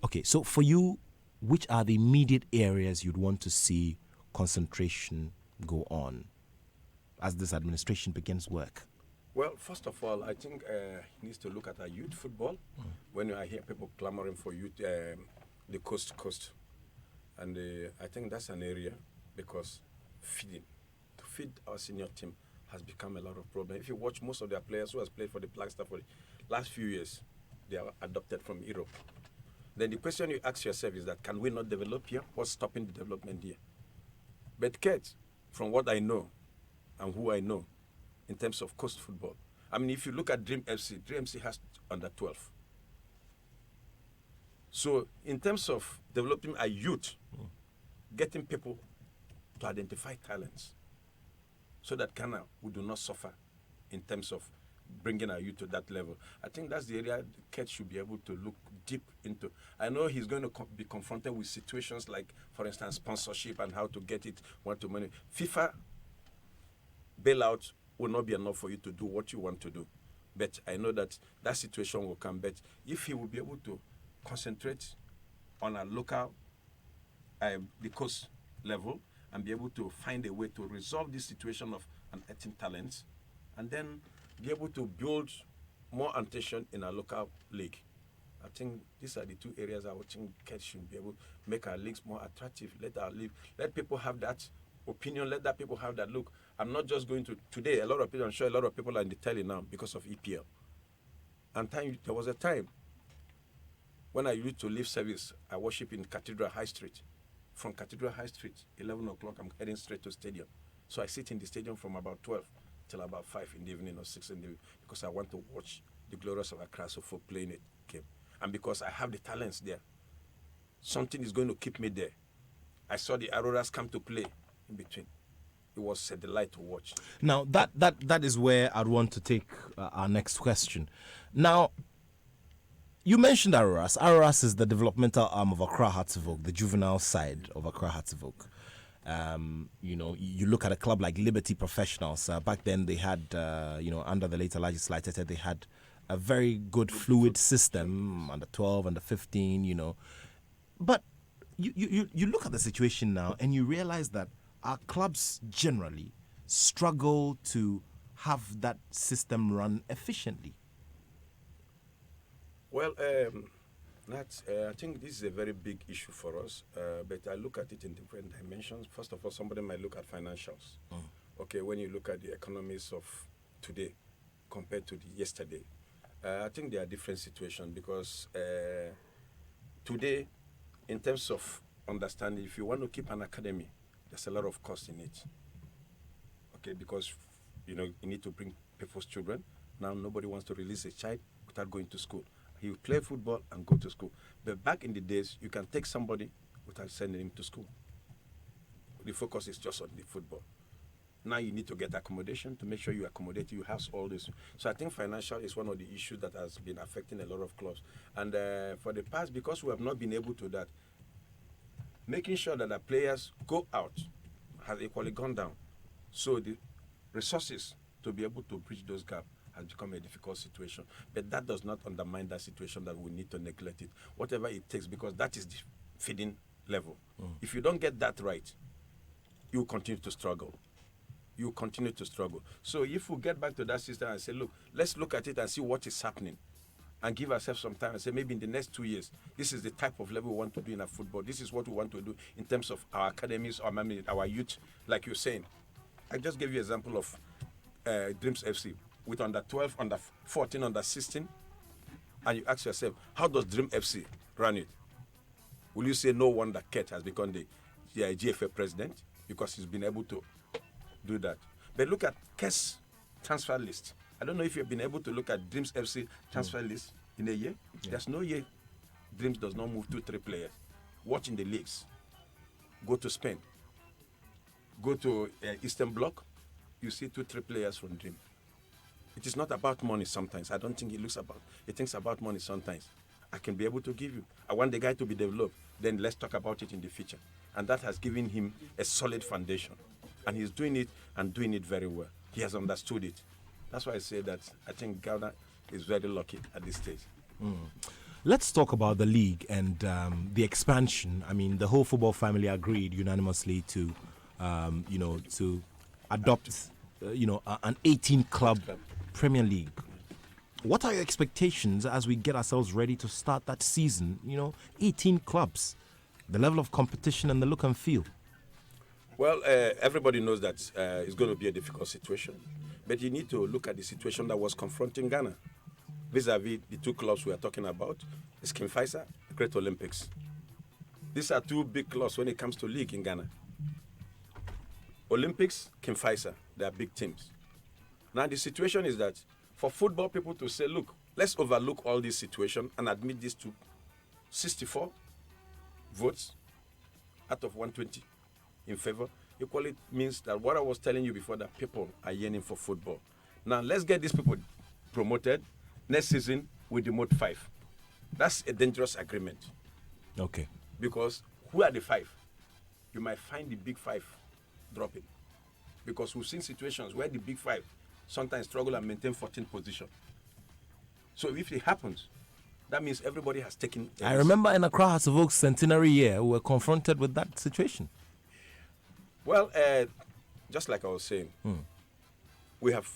Okay, so for you, which are the immediate areas you'd want to see concentration go on as this administration begins work? Well, first of all, I think he needs to look at our youth football. When I hear people clamoring for youth, the coast to coast, and I think that's an area because to feed our senior team has become a lot of problem. If you watch most of their players who has played for the Black Star for the last few years, they are adopted from Europe. Then the question you ask yourself is that, can we not develop here? What's stopping the development here? But Kurt, from what I know and who I know in terms of coast football, I mean, if you look at Dream FC has under 12. So in terms of developing a youth, getting people to identify talents so that Ghana we do not suffer in terms of bringing our youth to that level. I think that's the area Kurt should be able to look deep into. I know he's going to be confronted with situations like, for instance, sponsorship and how to get it, want to money. FIFA bailout will not be enough for you to do what you want to do. But I know that that situation will come. But if he will be able to concentrate on a local, the coast level, and be able to find a way to resolve this situation of unearthing talents, and then be able to build more attention in our local league. I think these are the two areas I would think Kurt should be able to make our leagues more attractive. Let people have that opinion, let that people have that look. I'm not just going to, today, I'm sure a lot of people are in the telly now because of EPL. And there was a time when I used to leave service, I worship in Cathedral High Street. From Cathedral High Street, 11 o'clock, I'm heading straight to stadium. So I sit in the stadium from about 12 till about 5 in the evening or 6 in the evening because I want to watch the Glorious of Accra for playing a game. And because I have the talents there, something is going to keep me there. I saw the Auroras come to play in between. It was a delight to watch. Now, that is where I'd want to take our next question. Now, you mentioned Auroras. Auroras is the developmental arm of Accra Hartsevok, the juvenile side of Accra Hartsevok. You know, you look at a club like Liberty Professionals. Back then, they had, you know, under the later legislature, they had a very good fluid system, under 12, under 15, you know. But you look at the situation now and you realize that our clubs generally struggle to have that system run efficiently. Well, I think this is a very big issue for us, but I look at it in different dimensions. First of all, somebody might look at financials. Okay, when you look at the economies of today compared to the yesterday, I think there are different situations because today, in terms of understanding, if you want to keep an academy, there's a lot of cost in it. Okay, because you know you need to bring people's children. Now nobody wants to release a child without going to school. He will play football and go to school. But back in the days, you can take somebody without sending him to school. The focus is just on the football. Now you need to get accommodation to make sure you accommodate, you house all this. So I think financial is one of the issues that has been affecting a lot of clubs. And for the past, because we have not been able to that, making sure that the players go out has equally gone down. So the resources to be able to bridge those gaps has become a difficult situation. But that does not undermine that situation that we need to neglect it. Whatever it takes, because that is the feeding level. If you don't get that right, you will continue to struggle. You continue to struggle. So if we get back to that system and say, look, let's look at it and see what is happening and give ourselves some time and say, maybe in the next 2 years, this is the type of level we want to do in our football. This is what we want to do in terms of our academies or our youth, like you're saying. I just gave you an example of Dreams FC with under 12, under 14, under 16. And you ask yourself, how does Dream FC run it? Will you say no wonder Kurt has become the GFA president because he's been able to do that? But look at Kurt's transfer list. I don't know if you've been able to look at Dreams FC transfer list in a year. There's no year Dreams does not move 2-3 players. Watch in the leagues. Go to Spain. Go to Eastern Bloc. You see 2-3 players from Dream. It is not about money sometimes. I don't think it thinks about money sometimes. I can be able to give you. I want the guy to be developed. Then let's talk about it in the future. And that has given him a solid foundation. And he's doing it and doing it very well. He has understood it. That's why I say that I think Ghana is very lucky at this stage. Let's talk about the league and the expansion. I mean, the whole football family agreed unanimously to, to adopt, an 18-club Premier League. What are your expectations as we get ourselves ready to start that season? 18 clubs, the level of competition and the look and feel. Well, everybody knows that it's going to be a difficult situation. But you need to look at the situation that was confronting Ghana. Vis-a-vis the two clubs we are talking about, Skin Pfizer, Great Olympics. These are two big clubs when it comes to league in Ghana. Olympics, Skin Pfizer, they are big teams. Now the situation is that for football people to say, look, let's overlook all this situation and admit this to 64 votes out of 120 in favor, equally means that what I was telling you before, that people are yearning for football. Now, let's get these people promoted. Next season, we demote 5. That's a dangerous agreement. Okay. Because who are the 5? You might find the big 5 dropping. Because we've seen situations where the big 5 sometimes struggle and maintain 14th position. So if it happens, that means everybody has taken... I remember in Accra Hearts of Oak's centenary year, we were confronted with that situation. Well, just like I was saying, we have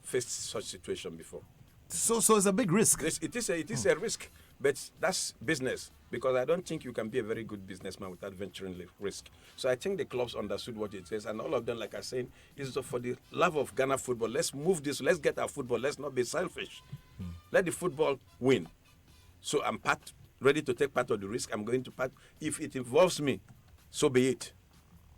faced such situation before. So it's a big risk. It is a risk, but that's business. Because I don't think you can be a very good businessman without venturing risk. So I think the clubs understood what it is, and all of them, like I said, is for the love of Ghana football. Let's move this. Let's get our football. Let's not be selfish. Let the football win. So I'm ready to take part of the risk. I'm going to part. If it involves me, so be it.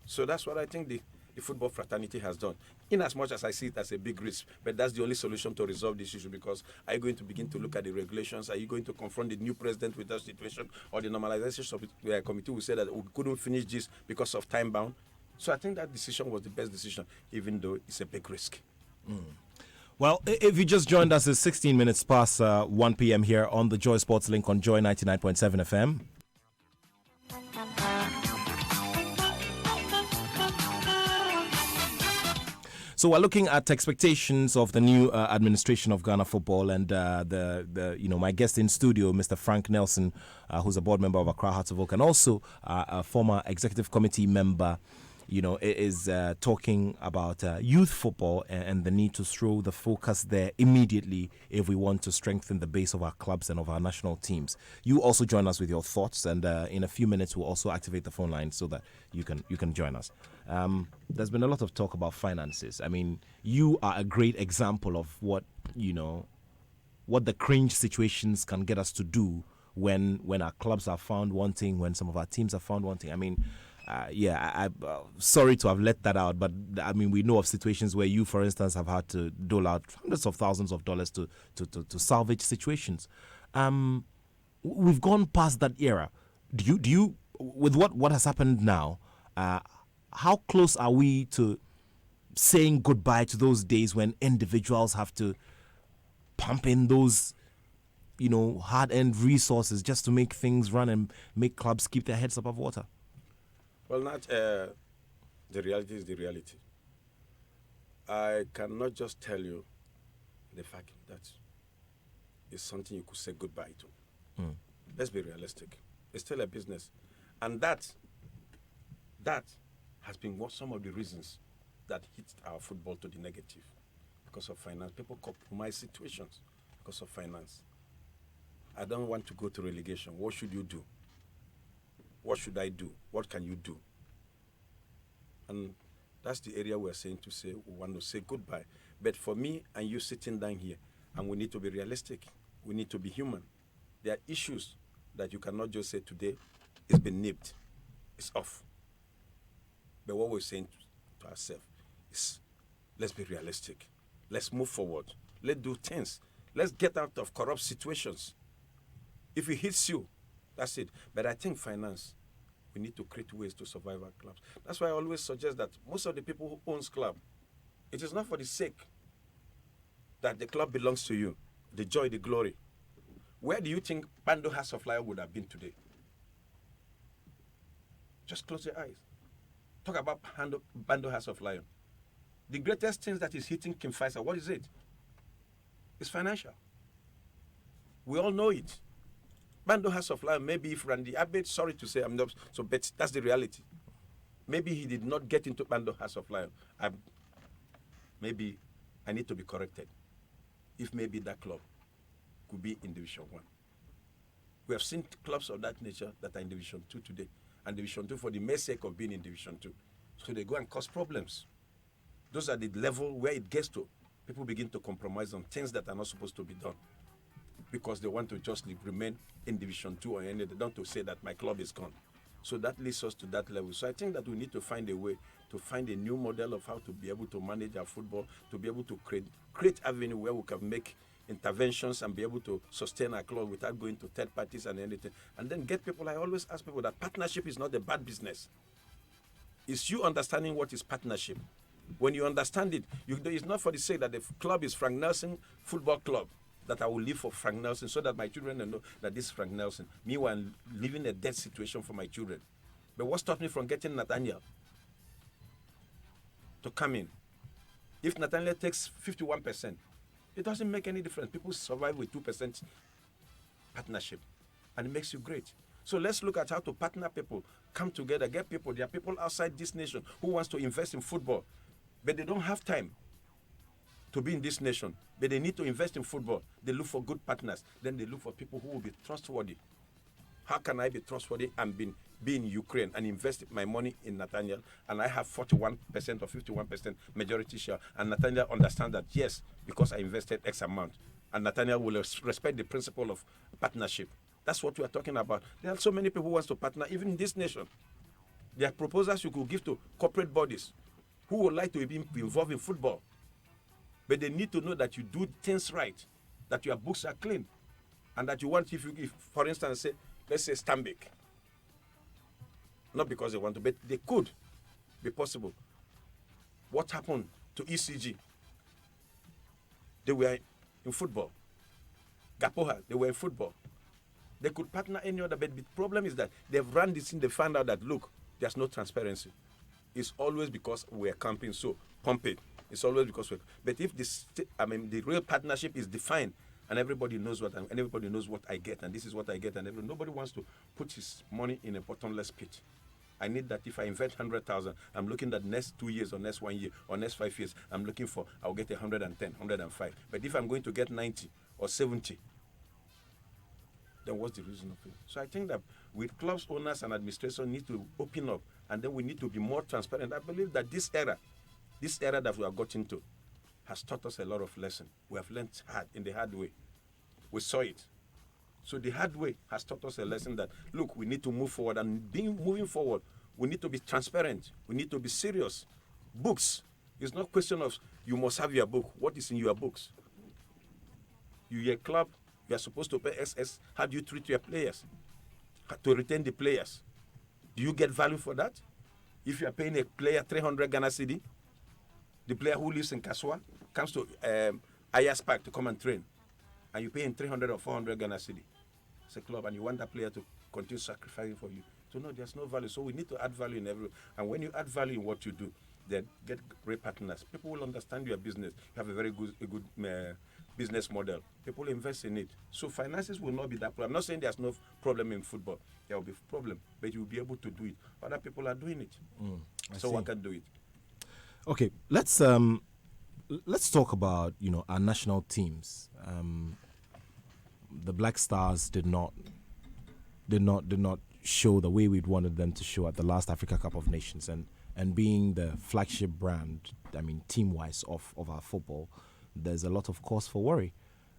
So that's what I think the football fraternity has done. In as much as I see it as a big risk, but that's the only solution to resolve this issue, because are you going to begin to look at the regulations? Are you going to confront the new president with that situation? Or the normalization committee will say that we couldn't finish this because of time bound? So I think that decision was the best decision, even though it's a big risk. Well, if you just joined us, it's 16 minutes past 1 p.m. here on the Joy Sports Link on Joy 99.7 FM. So we're looking at expectations of the new administration of Ghana Football, and my guest in studio, Mr. Frank Nelson, who's a board member of Accra Hearts of Oak, and also a former executive committee member, is talking about youth football and the need to throw the focus there immediately if we want to strengthen the base of our clubs and of our national teams. You also join us with your thoughts, and in a few minutes we'll also activate the phone line so that you can join us. There's been a lot of talk about finances. I mean, you are a great example of what the cringe situations can get us to do when our clubs are found wanting, when some of our teams are found wanting. I mean, I'm sorry to have let that out, but I mean, we know of situations where you, for instance, have had to dole out hundreds of thousands of dollars to salvage situations. We've gone past that era. Do you with what has happened now? How close are we to saying goodbye to those days when individuals have to pump in those, hard-earned resources just to make things run and make clubs keep their heads above water? Well, not the reality is the reality. I cannot just tell you the fact that it's something you could say goodbye to. Let's be realistic. It's still a business. And that has been some of the reasons that hit our football to the negative. Because of finance. People compromise situations because of finance. I don't want to go to relegation. What should you do? What should I do? What can you do? And that's the area we're saying we want to say goodbye. But for me and you sitting down here, and we need to be realistic. We need to be human. There are issues that you cannot just say today, it's been nipped, it's off. But what we're saying to ourselves is, let's be realistic. Let's move forward. Let's do things. Let's get out of corrupt situations. If it hits you, that's it. But I think finance, we need to create ways to survive our clubs. That's why I always suggest that most of the people who owns club, it is not for the sake that the club belongs to you, the joy, the glory. Where do you think Bando House of Lion would have been today? Just close your eyes. Talk about Bando House of Lion. The greatest thing that is hitting King Faisal, what is it? It's financial. We all know it. Bando House of Lion, maybe if Randy Abbott, sorry to say, I'm not, so but that's the reality. Maybe he did not get into Bando House of Lion. Maybe I need to be corrected. If maybe that club could be in Division 1. We have seen clubs of that nature that are in Division 2 today, and Division 2 for the mere sake of being in Division 2. So they go and cause problems. Those are the level where it gets to. People begin to compromise on things that are not supposed to be done because they want to just remain in Division 2 or any. They don't to say that my club is gone. So that leads us to that level. So I think that we need to find a way to find a new model of how to be able to manage our football, to be able to create avenue where we can make interventions and be able to sustain our club without going to third parties and anything. And then get people, I always ask people that partnership is not a bad business. It's you understanding what is partnership. When you understand it, it's not for the sake that the club is Frank Nelson Football Club, that I will live for Frank Nelson so that my children know that this is Frank Nelson. Meanwhile, I'm living a dead situation for my children. But what stopped me from getting Nathaniel to come in? If Nathaniel takes 51%, it doesn't make any difference. People survive with 2% partnership, and it makes you great. So let's look at how to partner people, come together, get people. There are people outside this nation who wants to invest in football, but they don't have time to be in this nation. But they need to invest in football. They look for good partners. Then they look for people who will be trustworthy. How can I be trustworthy and be in Ukraine and invest my money in Nathaniel, and I have 41% or 51% majority share, and Nathaniel understands that, yes, because I invested X amount, and Nathaniel will respect the principle of partnership. That's what we are talking about. There are so many people who want to partner, even in this nation. There are proposals you could give to corporate bodies who would like to be involved in football. But they need to know that you do things right, that your books are clean, and that you want, if for instance, let's say Stanbic. Not because they want to, but they could be possible. What happened to ECG? They were in football. Gapoha, they were in football. They could partner any other, but the problem is that they've run this thing, they found out that, look, there's no transparency. It's always because we're camping, so pump it. It's always because but if the real partnership is defined, and everybody knows and everybody knows what I get, and this is what I get, and nobody wants to put his money in a bottomless pit. I need that if I invest 100,000, I'm looking at next 2 years or next 1 year or next 5 years, I'm looking for, I'll get 110, 105. But if I'm going to get 90 or 70, then what's the reason of it? So I think that with clubs, owners, and administration need to open up, and then we need to be more transparent. I believe that this era that we have got into has taught us a lot of lessons. We have learned in the hard way. We saw it. So the hard way has taught us a lesson that, look, we need to move forward, and moving forward, we need to be transparent. We need to be serious. Books. It's not a question of you must have your book. What is in your books? You're a club. You are supposed to pay SS. How do you treat your players? How to retain the players? Do you get value for that? If you are paying a player 300 Ghana cedi, The player who lives in Kaswa comes to Ayas Park to come and train, and you pay him 300 or 400 Ghana cedi. It's a club, and you want that player to continue sacrificing for you. So no, there's no value. So we need to add value in every. And when you add value in what you do, then get great partners. People will understand your business. You have a very good business model. People invest in it. So finances will not be that problem. I'm not saying there's no problem in football. There will be a problem, but you'll be able to do it. Other people are doing it. So one can do it. Okay, let's talk about our national teams. The Black Stars did not show the way we'd wanted them to show at the last Africa Cup of Nations, and being the flagship brand, team-wise of our football, there's a lot of cause for worry.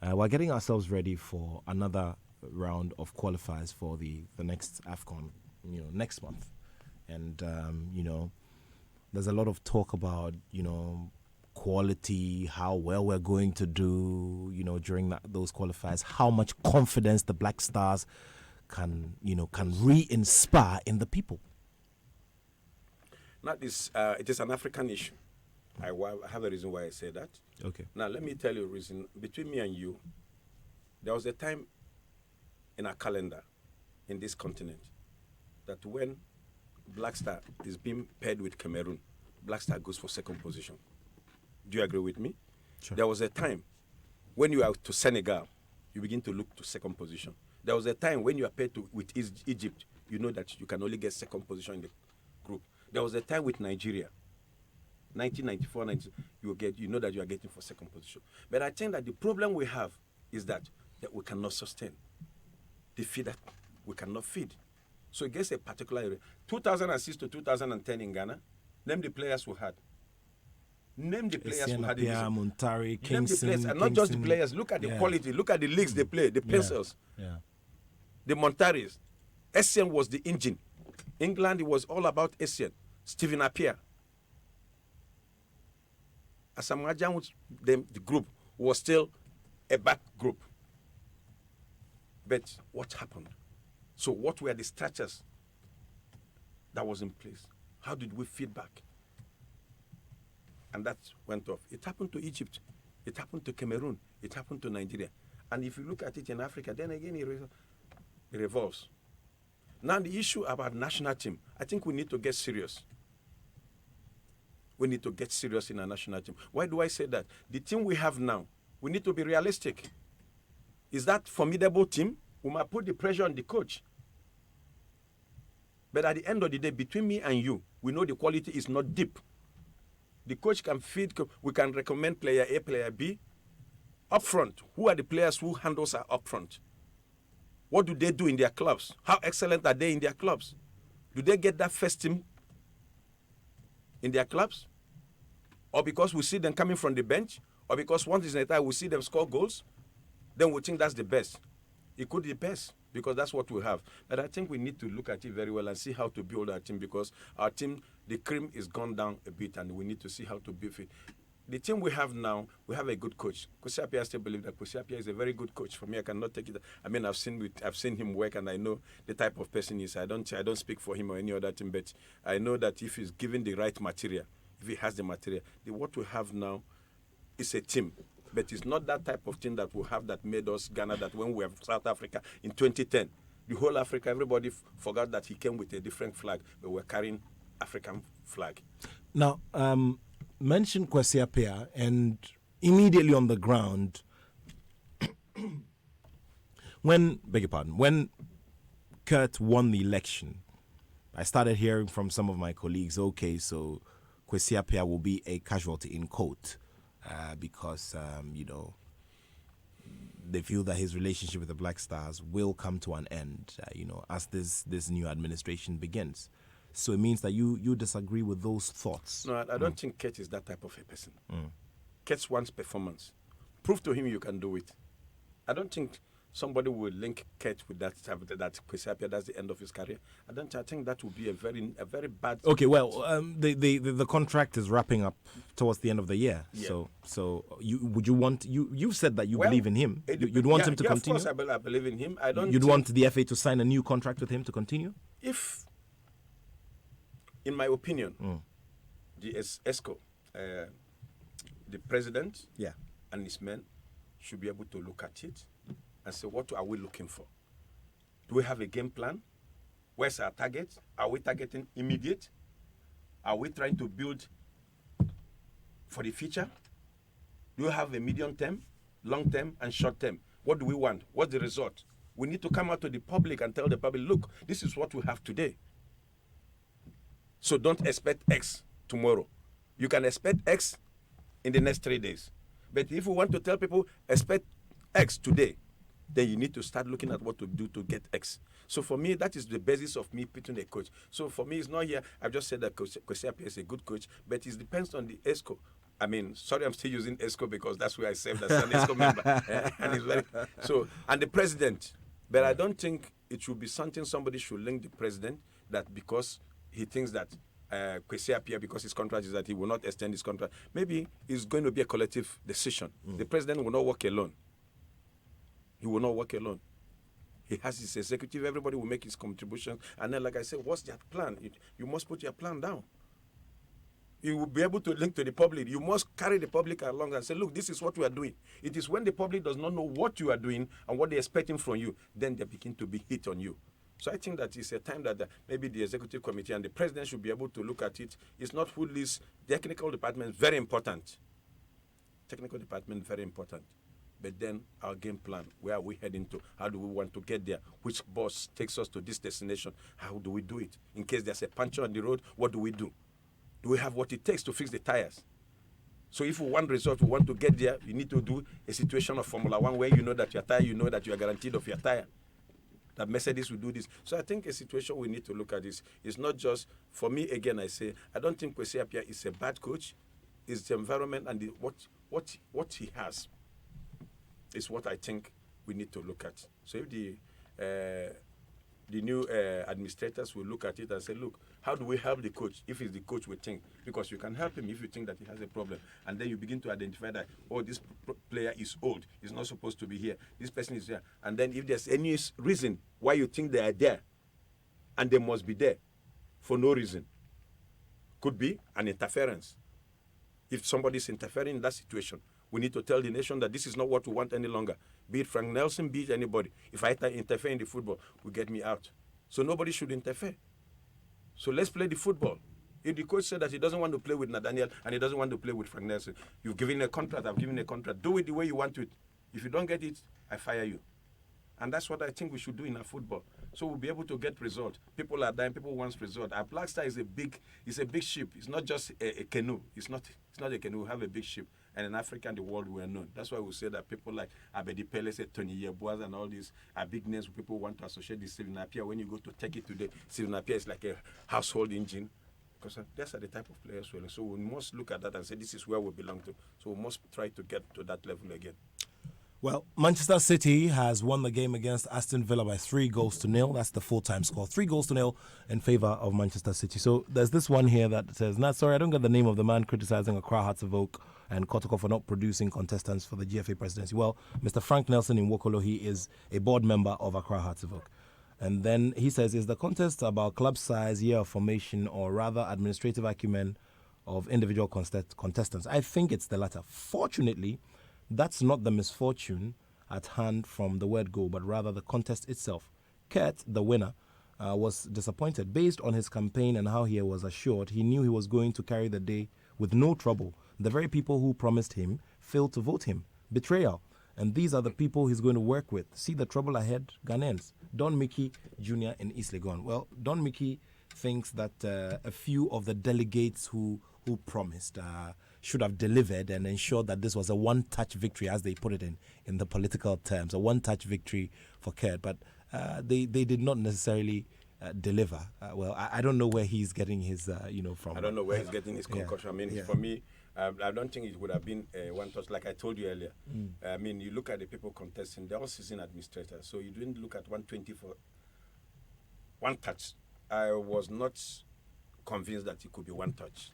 We're getting ourselves ready for another round of qualifiers for the next AFCON, next month, and there's a lot of talk about quality, how well we're going to do, during those qualifiers, how much confidence the Black Stars can re-inspire in the people. Now, it is an African issue. I have a reason why I say that. Okay. Now, let me tell you a reason. Between me and you, there was a time in our calendar in this continent that when Black Star is being paired with Cameroon, Black Star goes for second position. Do you agree with me? Sure. There was a time when you are to Senegal, you begin to look to second position. There was a time when you are paired with Egypt, you know that you can only get second position in the group. There was a time with Nigeria, 1994, you know that you are getting for second position. But I think that the problem we have is that we cannot sustain the feed that we cannot feed. So it gets a particular area. 2006 to 2010 in Ghana, name the players we had. Name the players who had it. Muntari, Kingston, name the players, and not just the players. Look at the quality. Look at the leagues they play. The pencils. Yeah. The Montaris. Essien was the engine. England, it was all about Essien. Stephen Appiah. Asamoah Gyan, the group was still a back group. But what happened? So what were the structures that was in place? How did we feed back? And that went off. It happened to Egypt. It happened to Cameroon. It happened to Nigeria. And if you look at it in Africa, then again it revolves. Now the issue about national team, I think we need to get serious. We need to get serious in our national team. Why do I say that? The team we have now, we need to be realistic. Is that formidable team? We might put the pressure on the coach. But at the end of the day, between me and you, we know the quality is not deep. The coach can feed, we can recommend player A, player B. Up front, who are the players who handles are up front? What do they do in their clubs? How excellent are they in their clubs? Do they get that first team in their clubs? Or because we see them coming from the bench? Or because once in a time we see them score goals? Then we think that's the best. It could be the best because that's what we have. But I think we need to look at it very well and see how to build our team because our team, the cream is gone down a bit and we need to see how to build it. The team we have now, we have a good coach. Kwesi Appiah, I still believe that Kwesi Appiah is a very good coach. For me, I cannot take it. I mean, I've seen him work, and I know the type of person he is. I don't speak for him or any other team, but I know that if he's given the right material, if he has the material, what we have now is a team. But it's not that type of team that we have that made us Ghana. That when we have South Africa in 2010, the whole Africa, everybody forgot that he came with a different flag, but we're carrying African flag. Now, mention Kwesi Appiah, and immediately on the ground, when Kurt won the election, I started hearing from some of my colleagues, okay, so Kwesi Appiah will be a casualty in quote, because, they feel that his relationship with the Black Stars will come to an end, as this new administration begins. So it means that you disagree with those thoughts. No, I don't think Kurt is that type of a person. Kurt wants performance. Prove to him you can do it. I don't think somebody will link Kurt with that Kwesi Appiah, that's the end of his career. I think that would be a very bad. Okay, well, the contract is wrapping up towards the end of the year. Yeah. So you've said that you believe in him. You'd want him to continue. Of course, I believe in him. You'd want the FA to sign a new contract with him to continue? If, in my opinion, the ESCO, the president Yeah. and his men should be able to look at it and say, what are we looking for? Do we have a game plan? Where's our target? Are we targeting immediate? Are we trying to build for the future? Do you have a medium term, long term, and short term? What do we want? What's the result? We need to come out to the public and tell the public, look, this is what we have today. So don't expect X tomorrow. You can expect X in the next 3 days. But if we want to tell people, expect X today, then you need to start looking at what to do to get X. So for me, that is the basis of me picking a coach. So for me, it's not here. I've just said that Kwesi Appiah is a good coach, but it depends on the ESCO. I mean, sorry, I'm still using ESCO because that's where I served as an ESCO member. And it's very, so, and the president. But I don't think it should be something somebody should link the president that because he thinks that Kwesi Appiah, because his contract is that he will not extend his contract. Maybe it's going to be a collective decision. The president will not work alone. He will not work alone. He has his executive, everybody will make his contribution. And then, like I said, what's their plan? You must put your plan down. You will be able to link to the public. You must carry the public along and say, look, this is what we are doing. It is when the public does not know what you are doing and what they're expecting from you, then they begin to be hit on you. So I think that it's a time that maybe the executive committee and the president should be able to look at it. It's not who leads. The technical department, very important. Technical department, very important. But then our game plan, where are we heading to? How do we want to get there? Which bus takes us to this destination? How do we do it? In case there's a puncture on the road, what do we do? Do we have what it takes to fix the tires? So if we want result, we want to get there, you need to do a situation of Formula One where you know that your tire, you know that you are guaranteed of your tire. That Mercedes will do this. So I think a situation we need to look at this is not just, for me, again, I say, I don't think Kwesi Appiah is a bad coach. It's the environment and what he has is what I think we need to look at. So if the new administrators will look at it and say, look, how do we help the coach if it's the coach we think? Because you can help him if you think that he has a problem. And then you begin to identify that, oh, this player is old. He's not supposed to be here. This person is there. And then if there's any reason why you think they are there, and they must be there for no reason, could be an interference. If somebody is interfering in that situation, we need to tell the nation that this is not what we want any longer. Be it Frank Nelson, be it anybody. If I interfere in the football, will get me out. So nobody should interfere. So let's play the football. If the coach said that he doesn't want to play with Nathaniel and he doesn't want to play with Frank Nelson, you've given a contract, I've given a contract. Do it the way you want it. If you don't get it, I fire you. And that's what I think we should do in our football. So we'll be able to get results. People are dying, people want results. Our Black Star is a big ship. It's not just a canoe. It's not a canoe. We have a big ship. And in Africa and the world, we are known. That's why we say that people like Abedi Pele, Tony Yeboah, and all these are big names people want to associate with Stephen Appiah. When you go to take it today, Stephen Appiah is like a household engine. Because those are the type of players we're in. So we must look at that and say this is where we belong to. So we must try to get to that level again. Well, Manchester City has won the game against Aston Villa by 3-0. That's the full-time score. 3-0 in favour of Manchester City. So there's this one here that says, sorry, I don't get the name of the man criticising Accra Hearts of Oak and Kotoko for not producing contestants for the GFA presidency. Well, Mr. Frank Nelson in Wokolo, he is a board member of Accra Hearts of Oak. And then he says, is the contest about club size, year of formation, or rather administrative acumen of individual contestants? I think it's the latter. Fortunately, that's not the misfortune at hand from the word go, but rather the contest itself. Kurt, the winner, was disappointed. Based on his campaign and how he was assured, he knew he was going to carry the day with no trouble. The very people who promised him failed to vote him. Betrayal. And these are the people he's going to work with. See the trouble ahead, Ghanaians. Don Mickey Jr. in East Legon. Well, Don Mickey thinks that a few of the delegates who promised should have delivered and ensured that this was a one-touch victory, as they put it in the political terms, a one-touch victory for Kurt. But they did not necessarily deliver. Well, I don't know where he's getting his, from. I don't know where he's getting his concussion. I mean, for me, I don't think it would have been one touch, like I told you earlier. I mean, you look at the people contesting, they're all season administrators. So you didn't look at 120 for one touch. I was not convinced that it could be one touch.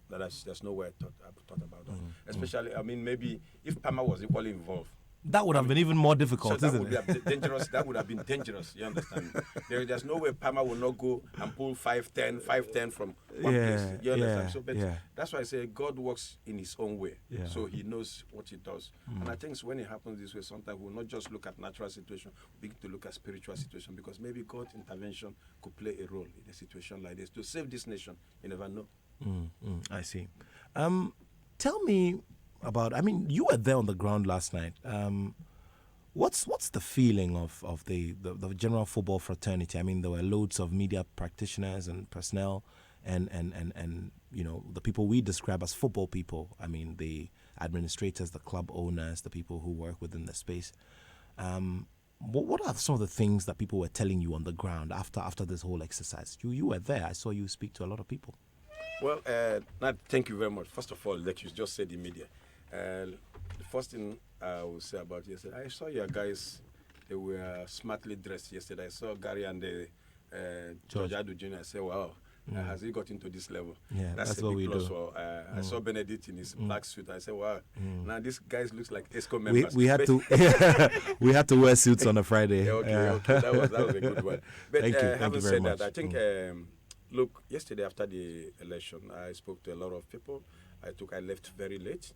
There's no way I thought about that. Especially, I mean, maybe if Palmer was equally involved, That would have been even more So difficult, that isn't would it? be dangerous. That would have been dangerous. You understand? There's no way Palmer will not go and pull 5-10 from one place. You understand? So, but that's why I say God works in His own way. Yeah. So He knows what He does. And I think when it happens this way, sometimes we'll not just look at natural situation, we begin to look at spiritual situation, because maybe God's intervention could play a role in a situation like this to save this nation. You never know. I see. Tell me about, I mean, you were there on the ground last night. What's the feeling of the general football fraternity? I mean, there were loads of media practitioners and personnel and you know, the people we describe as football people. I mean, the administrators, the club owners, the people who work within the space. What are some of the things that people were telling you on the ground after this whole exercise? You were there. I saw you speak to a lot of people. Well, Nat, thank you very much. First of all, like you just said, the media. The first thing I will say about yesterday, I saw your guys, they were smartly dressed yesterday. I saw Gary and George Adu Jr. I said, wow, has he got into this level? Yeah, that's a what big we plus do. for, I saw Benedict in his black suit. I said, wow, now this guy looks like ESCO We, members. we had to we had to wear suits on a Friday. Yeah, okay. That was a good one. But Thank you having very said much. that, I think, look, yesterday after the election, I spoke to a lot of people. I left very late,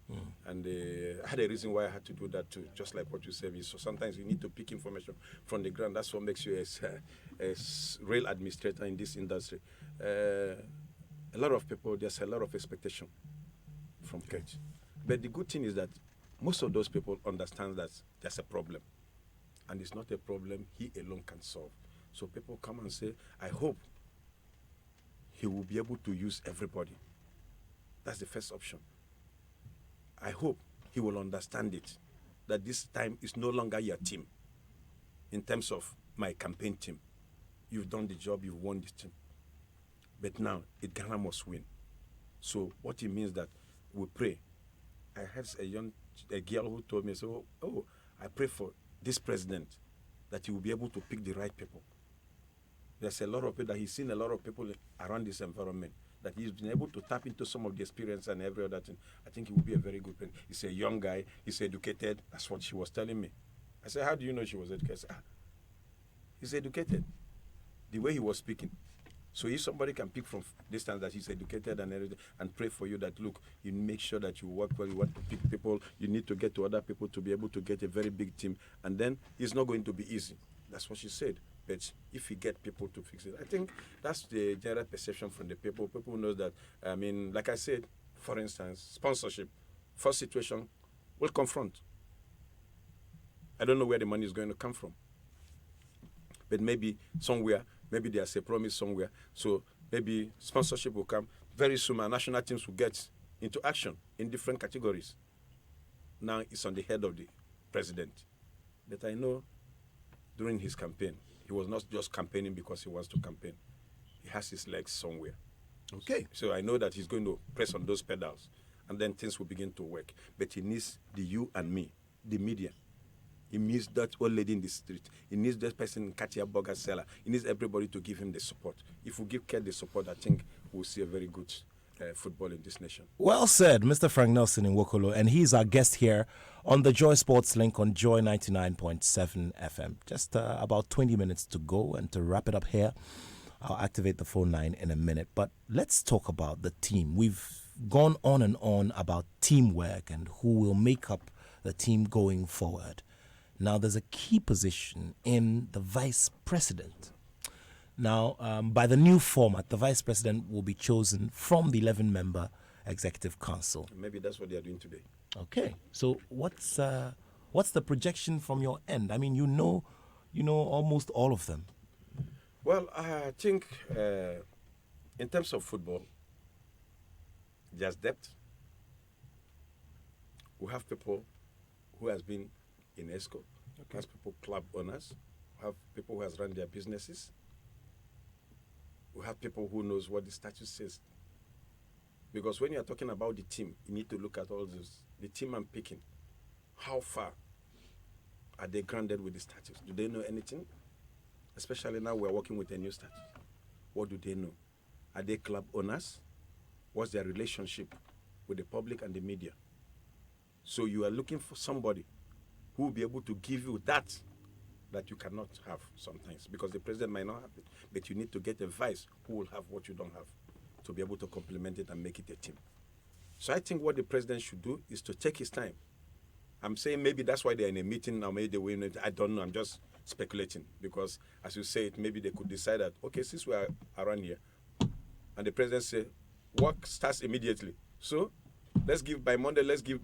and I had a reason why I had to do that too. Just like what you said, so sometimes you need to pick information from the ground. That's what makes you a real administrator in this industry. A lot of people, there's a lot of expectation from coach, but the good thing is that most of those people understand that there's a problem, and it's not a problem he alone can solve. So people come and say, I hope he will be able to use everybody. That's the first option. I hope he will understand it, that this time is no longer your team in terms of my campaign team. You've done the job, you've won this team. But now, Ghana must win. So what it means that we pray. I had a girl who told me, so, I pray for this president, that he will be able to pick the right people. There's a lot of people that he's seen a lot of people around this environment, that he's been able to tap into some of the experience and every other thing. I think he will be a very good president. He's a young guy, he's educated. That's what she was telling me. I said, how do you know she was educated? I said, he's educated. The way he was speaking. So if somebody can pick from distance that he's educated and everything, and pray for you that, look, you make sure that you work well, you want to pick people, you need to get to other people to be able to get a very big team. And then it's not going to be easy. That's what she said. But if you get people to fix it, I think that's the general perception from the people. People know that, I mean, like I said, for instance, sponsorship, first situation, will confront. I don't know where the money is going to come from. But maybe somewhere, maybe there's a promise somewhere. So maybe sponsorship will come. Very soon our national teams will get into action in different categories. Now it's on the head of the president. But I know during his campaign, he was not just campaigning because he wants to campaign. He has his legs somewhere. Okay. So I know that he's going to press on those pedals, and then things will begin to work. But he needs the you and me, the media. He needs that old lady in the street. He needs that person in Katia Burger seller. He needs everybody to give him the support. If we give Ken the support, I think we'll see a very good football in this nation. Well said, Mr. Frank Nelson in Wokolo, and he's our guest here on the Joy Sports Link on Joy 99.7 FM. Just about 20 minutes to go, and to wrap it up here, I'll activate the phone line in a minute. But let's talk about the team. We've gone on and on about teamwork and who will make up the team going forward. Now, there's a key position in the vice president. Now, by the new format, the vice president will be chosen from the 11-member executive council. Maybe that's what they are doing today. Okay. So what's the projection from your end? I mean, you know almost all of them. Well, I think in terms of football, there's depth. We have people who has been in ESCO, has people club owners, we have people who has run their businesses. We have people who knows what the statute says. Because when you are talking about the team, you need to look at all this. The team I'm picking, how far are they grounded with the statutes? Do they know anything? Especially now we're working with a new statute. What do they know? Are they club owners? What's their relationship with the public and the media? So you are looking for somebody who will be able to give you that you cannot have sometimes, because the president might not have it, but you need to get a vice who will have what you don't have to be able to complement it and make it a team. So I think what the president should do is to take his time. I'm saying maybe that's why they're in a meeting now, maybe they win it. I don't know. I'm just speculating, because as you say it, maybe they could decide that, okay, since we are around here, and the president say, work starts immediately. So let's give, by Monday, let's give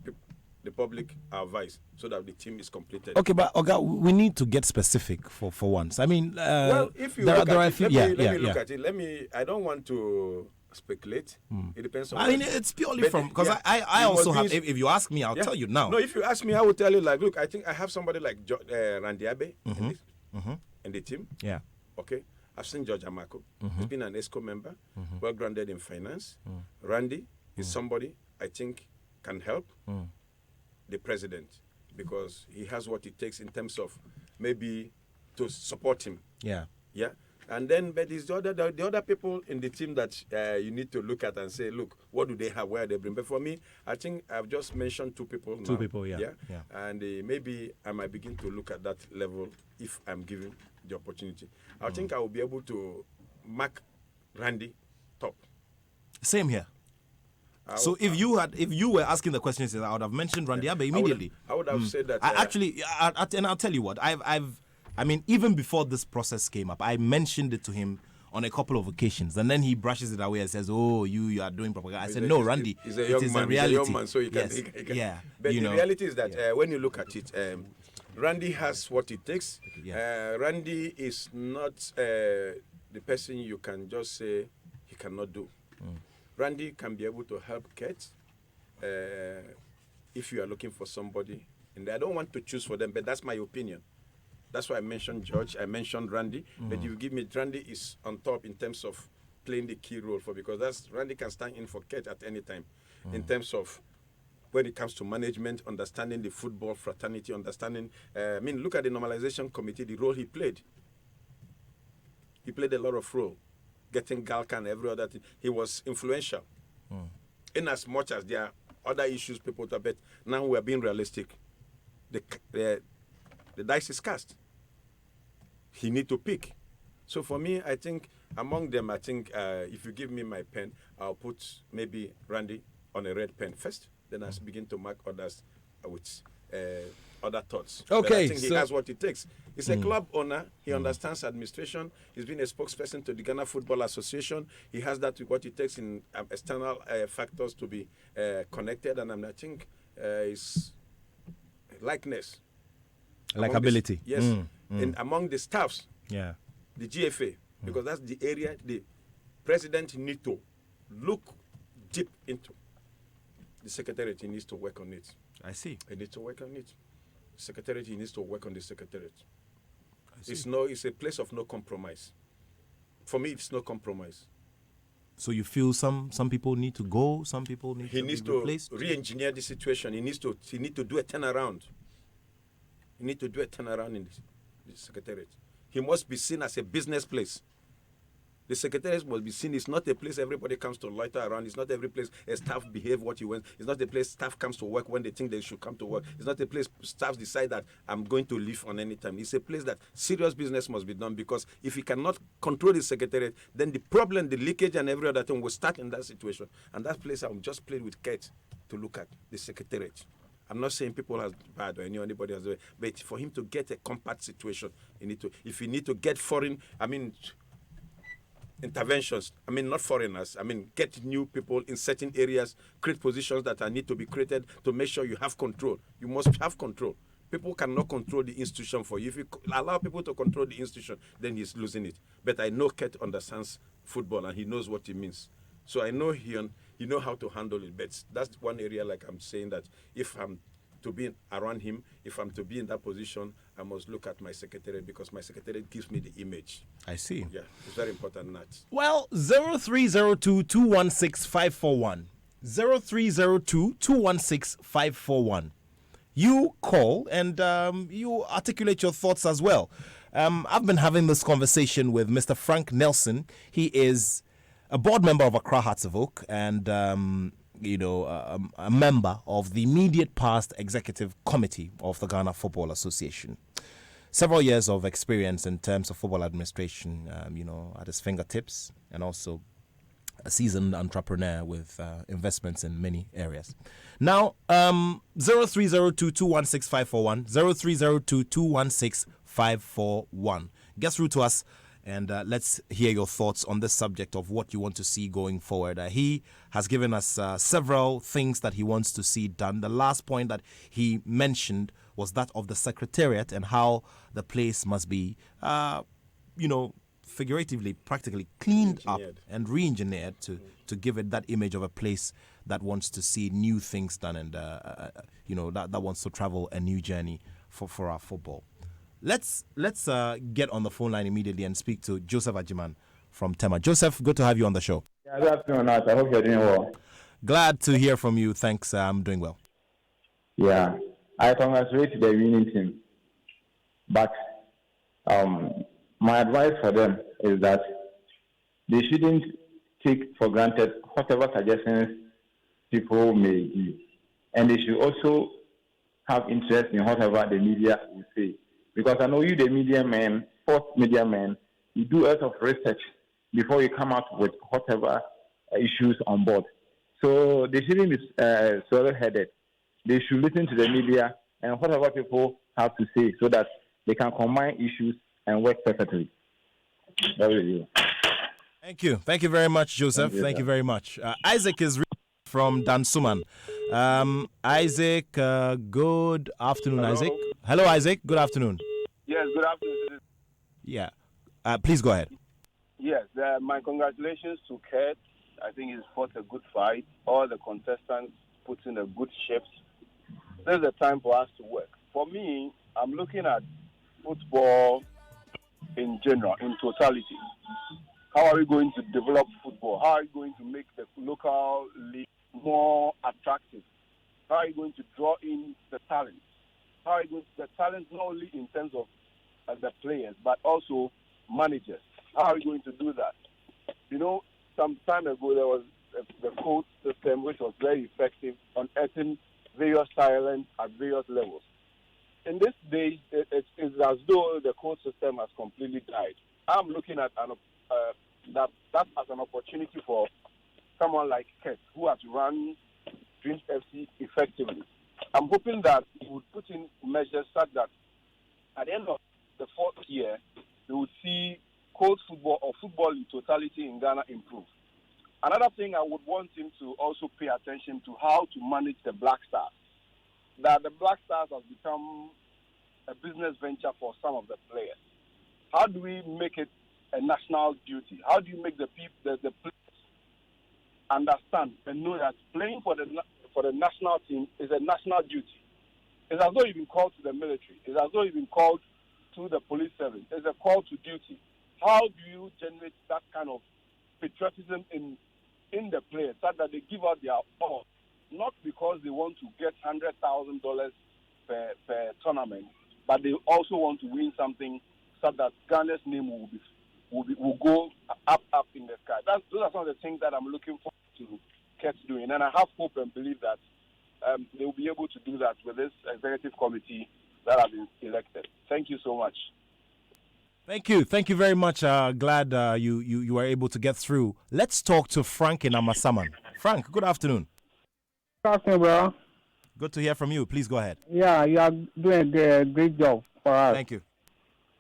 the public our advice so that the team is completed. Okay, but Oga, we need to get specific for once. I mean, well, if you look at it, let me look at it. I don't want to speculate. It depends on. I mean, it's purely from, because I also have. If you ask me, I'll tell you now. No, if you ask me, I will tell you. Like, look, I think I have somebody like Randy Abe in the team. Yeah. Okay. I've seen George Amako. He's been an ESCO member, well grounded in finance. Randy is somebody I think can help the president, because he has what it takes in terms of maybe to support him. Yeah. Yeah. And then, but it's the other people in the team that you need to look at and say, look, what do they have? Where they bring? But for me, I think I've just mentioned two people now. Two people, yeah. And maybe I might begin to look at that level if I'm given the opportunity. I think I will be able to mark Randy top. Same here. So if you were asking the questions, I would have mentioned Randy Abe immediately. I would have said that. And I'll tell you what, I mean, even before this process came up, I mentioned it to him on a couple of occasions, and then he brushes it away and says, "Oh, you are doing propaganda." I said, "No, Randy, he's a young man. reality." He's a young man, so he can. Yeah. But the reality is that when you look at it, Randy has what it takes. Yeah. Randy is not the person you can just say he cannot do. Randy can be able to help Kate if you are looking for somebody. And I don't want to choose for them, but that's my opinion. That's why I mentioned George, I mentioned Randy. But you give me, Randy is on top in terms of playing the key role because Randy can stand in for Kate at any time. In terms of when it comes to management, understanding the football fraternity, understanding, look at the normalization committee, the role he played. He played a lot of role. Getting Galka and every other thing. He was influential. In as much as there are other issues people talk about, now we are being realistic. The dice is cast. He need to pick. So for me, I think among them, if you give me my pen, I'll put maybe Randy on a red pen first. Then I'll begin to mark others with other thoughts. Okay, but I think he has what it takes. He's a club owner. He understands administration. He's been a spokesperson to the Ghana Football Association. He has that with what it takes in external factors to be connected. And I think his likeness. Likability. Yes. And among the staffs, yeah, the GFA, because that's the area the president needs to look deep into. The secretariat, he needs to work on it. I see. He needs to work on it. Secretariat, he needs to work on the secretariat. It's a place of no compromise. For me, it's no compromise. So you feel some people need to go, some people need to be replaced? Re-engineer the situation. He needs to do a turnaround. He needs to do a turnaround in the secretariat. He must be seen as a business place. The secretariat must be seen. It's not a place everybody comes to loiter around. It's not every place a staff behave what you want. It's not a place staff comes to work when they think they should come to work. It's not a place staff decide that I'm going to leave on any time. It's a place that serious business must be done, because if you cannot control the secretariat, then the problem, the leakage and every other thing will start in that situation. And that place I'm just played with Kate to look at, the secretariat. I'm not saying people are bad or anybody else, but for him to get a compact situation, if you need to get foreign, interventions, not foreigners, get new people in certain areas, create positions that need to be created to make sure you have control. You must have control. People cannot control the institution for you. If you allow people to control the institution, then he's losing it. But I know Kate understands football and he knows what it means. So I know he knows how to handle it. But that's one area, like I'm saying, that if I'm to be around him, if I'm to be in that position, I must look at my secretariat, because my secretariat gives me the image. I see. Yeah, it's very important, Nat. Well, 0302-216-541. 0302-216-541. You call and you articulate your thoughts as well. I've been having this conversation with Mr. Frank Nelson. He is a board member of Accra Hearts of Oak, and a member of the immediate past executive committee of the Ghana Football Association. Several years of experience in terms of football administration, at his fingertips, and also a seasoned entrepreneur with investments in many areas. Now, 0302216541, 0302216541. Get through to us and let's hear your thoughts on this subject of what you want to see going forward. He has given us several things that he wants to see done. The last point that he mentioned was that of the secretariat and how the place must be, figuratively, practically cleaned up and re-engineered to give it that image of a place that wants to see new things done and, that wants to travel a new journey for our football. Let's get on the phone line immediately and speak to Joseph Ajiman from Tema. Joseph, good to have you on the show. Yeah, good afternoon, Nat. I hope you're doing well. Glad to hear from you. Thanks. I'm doing well. Yeah, I congratulate the winning team. But my advice for them is that they shouldn't take for granted whatever suggestions people may give. And they should also have interest in whatever the media will say. Because I know you, the media man, sports media man, you do a lot of research before you come out with whatever issues on board. So they shouldn't be swallow-headed. They should listen to the media and whatever people have to say so that they can combine issues and work perfectly. That is it. Thank you. Thank you very much, Joseph. Thank you very much. Isaac is from Dansuman. Isaac, good afternoon, Hello. Isaac. Hello, Isaac. Good afternoon. Yes, good afternoon. Yeah. Please go ahead. Yes, my congratulations to Kurt. I think he's fought a good fight. All the contestants put in a good shifts. This is the time for us to work. For me, I'm looking at football in general, in totality. How are we going to develop football? How are we going to make the local league more attractive? How are you going to draw in the talent? How are you going to the talent not only in terms of the players, but also managers? How are we going to do that? Some time ago there was the coach system which was very effective on earning various talents at various levels. In this day, it's as though the coach system has completely died. I'm looking at that as an opportunity for someone like Kurt, who has run Dreams FC effectively. I'm hoping that he would put in measures such that at the end of the fourth year, we would see coach football or football in totality in Ghana improve. Another thing I would want him to also pay attention to how to manage the Black Stars. That the Black Stars has become a business venture for some of the players. How do we make it a national duty? How do you make the players understand and know that playing for the national team is a national duty? It's as though you've been called to the military. It's as though you've been called to the police service. It's a call to duty. How do you generate that kind of patriotism in the players so that they give out their all, not because they want to get $100,000 per tournament, but they also want to win something so that Ghana's name will go up in the sky. Those are some of the things that I'm looking forward to Kurt doing, and I have hope and believe that they will be able to do that with this executive committee that have been elected. Thank you so much. Thank you. Thank you very much. Glad you were able to get through. Let's talk to Frank in Amasaman. Frank, good afternoon. Good afternoon, bro. Good to hear from you. Please go ahead. Yeah, you are doing a great job for us. Thank you.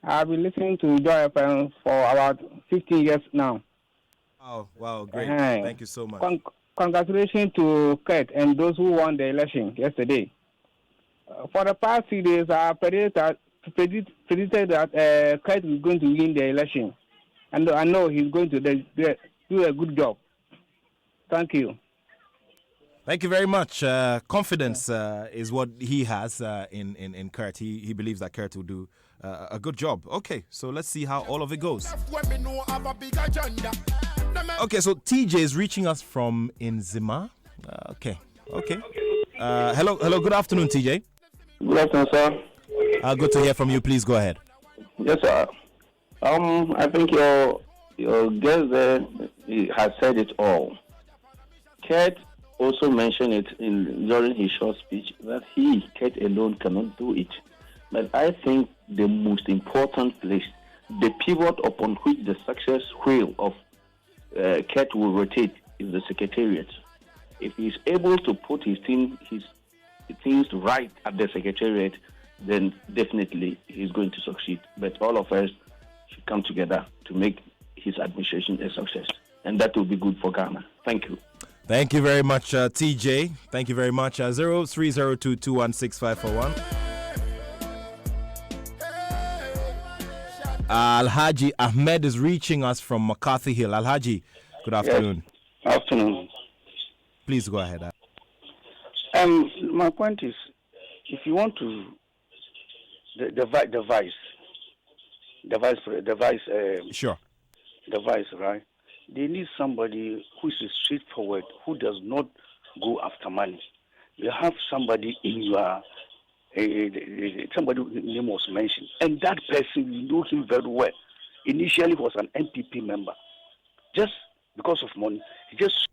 I've been listening to Joy FM for about 15 years now. Oh, wow, great. Thank you so much. Congratulations to Kurt and those who won the election yesterday. For the past few days, I predicted that Kurt is going to win the election. And I know he's going to do a good job. Thank you. Thank you very much. Confidence is what he has in Kurt. He believes that Kurt will do a good job. Okay, so let's see how all of it goes. Okay, so TJ is reaching us from Nzima. Okay. Hello. Good afternoon, TJ. Good afternoon, sir. Good to hear from you. Please go ahead. Yes, sir. I think your guest there has said it all. Kurt also mentioned it during his short speech that he, Kurt alone, cannot do it. But I think the most important place, the pivot upon which the success wheel of Kurt will rotate, is the Secretariat. If he's able to put his things right at the Secretariat, then definitely he's going to succeed. But all of us should come together to make his administration a success. And that will be good for Ghana. Thank you. Thank you very much, TJ. Thank you very much. 0302216541. Alhaji Ahmed is reaching us from McCarthy Hill. Alhaji, good afternoon. Yes. Afternoon. Please go ahead. My point is, if you want to, the vice, right? They need somebody who is straightforward, who does not go after money. You have somebody in your, somebody whose name was mentioned, and that person, you know him very well. Initially, was an NPP member. Just because of money, he just...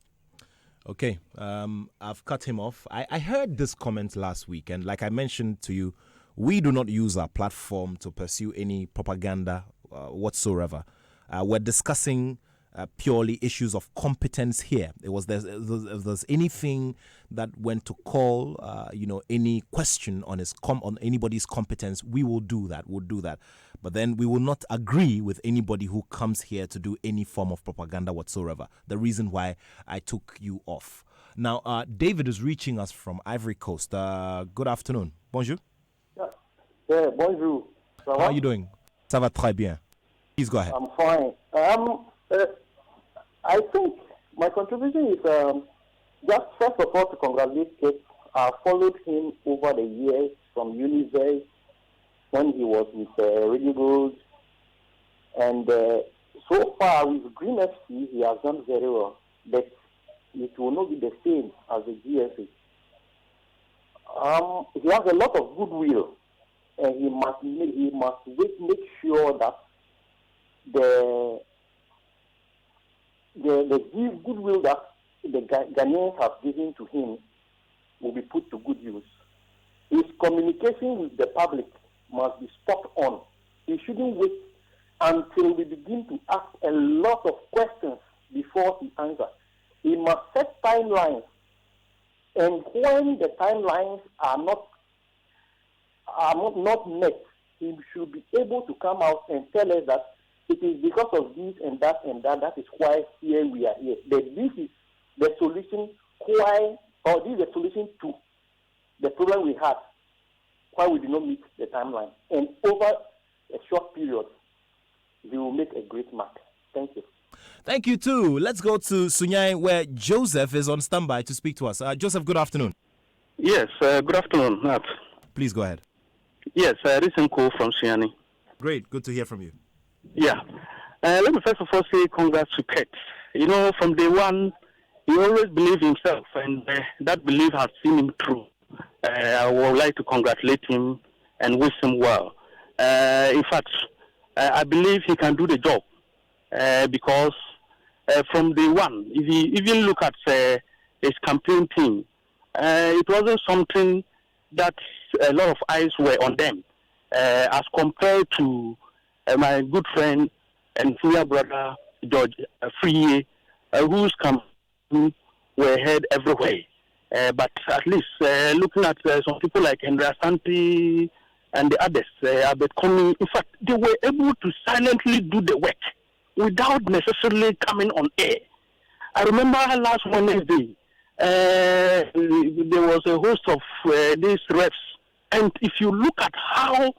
Okay, I've cut him off. I heard this comment last week, and like I mentioned to you, we do not use our platform to pursue any propaganda whatsoever. We're discussing purely issues of competence here. If there's anything that went to call, any question on on anybody's competence, we will do that. We'll do that. But then we will not agree with anybody who comes here to do any form of propaganda whatsoever. The reason why I took you off. Now, David is reaching us from Ivory Coast. Good afternoon. Bonjour. Yeah, bonjour. How are you doing? Ça va très bien. Please go ahead. I'm fine. I think my contribution is just first of all to congratulate Kurt. I followed him over the years from Universe when he was with Radio Gold. And so far with Green FC, he has done very well. But it will not be the same as the GFA. He has a lot of goodwill. And he must make sure that the goodwill that the Ghanaians have given to him will be put to good use. His communication with the public must be spot on. He shouldn't wait until we begin to ask a lot of questions before he answers. He must set timelines, and when the timelines are not met, he should be able to come out and tell us that it is because of this and that and that. That is why here we are here. That this is the solution this is the solution to the problem we had, why we did not meet the timeline. And over a short period, we will make a great mark. Thank you. Thank you too. Let's go to Sunyai, where Joseph is on standby to speak to us. Joseph, good afternoon. Yes, good afternoon, Nat. Please go ahead. Yes, Risenko from Siani. Great, good to hear from you. Yeah. Let me first of all say congrats to Kurt. From day one, he always believed himself, and that belief has seen him through. I would like to congratulate him and wish him well. In fact, I believe he can do the job because from day one, if you even look at his campaign team, it wasn't something that a lot of eyes were on them as compared to my good friend and senior brother George Friye, whose campaign were heard everywhere. But at least looking at some people like Henry Asante and the others, Albert Comey, in fact, they were able to silently do the work without necessarily coming on air. I remember last Wednesday, there was a host of these reps, and if you look at how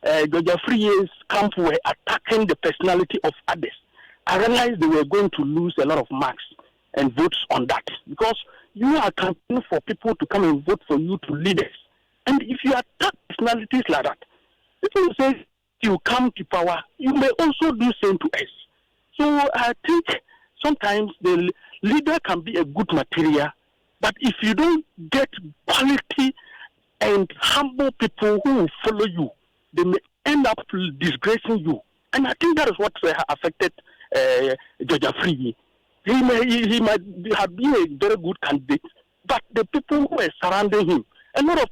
Georgia Friye's camp were attacking the personality of others, I realized they were going to lose a lot of marks and votes on that, because you are campaigning for people to come and vote for you to lead us. And if you attack personalities like that, people say you come to power, you may also do same to us. So I think sometimes the leader can be a good material, but if you don't get quality and humble people who will follow you, they may end up disgracing you. And I think that is what affected Georgia Friye. He might have been a very good candidate, But the people who were surrounding him, a lot of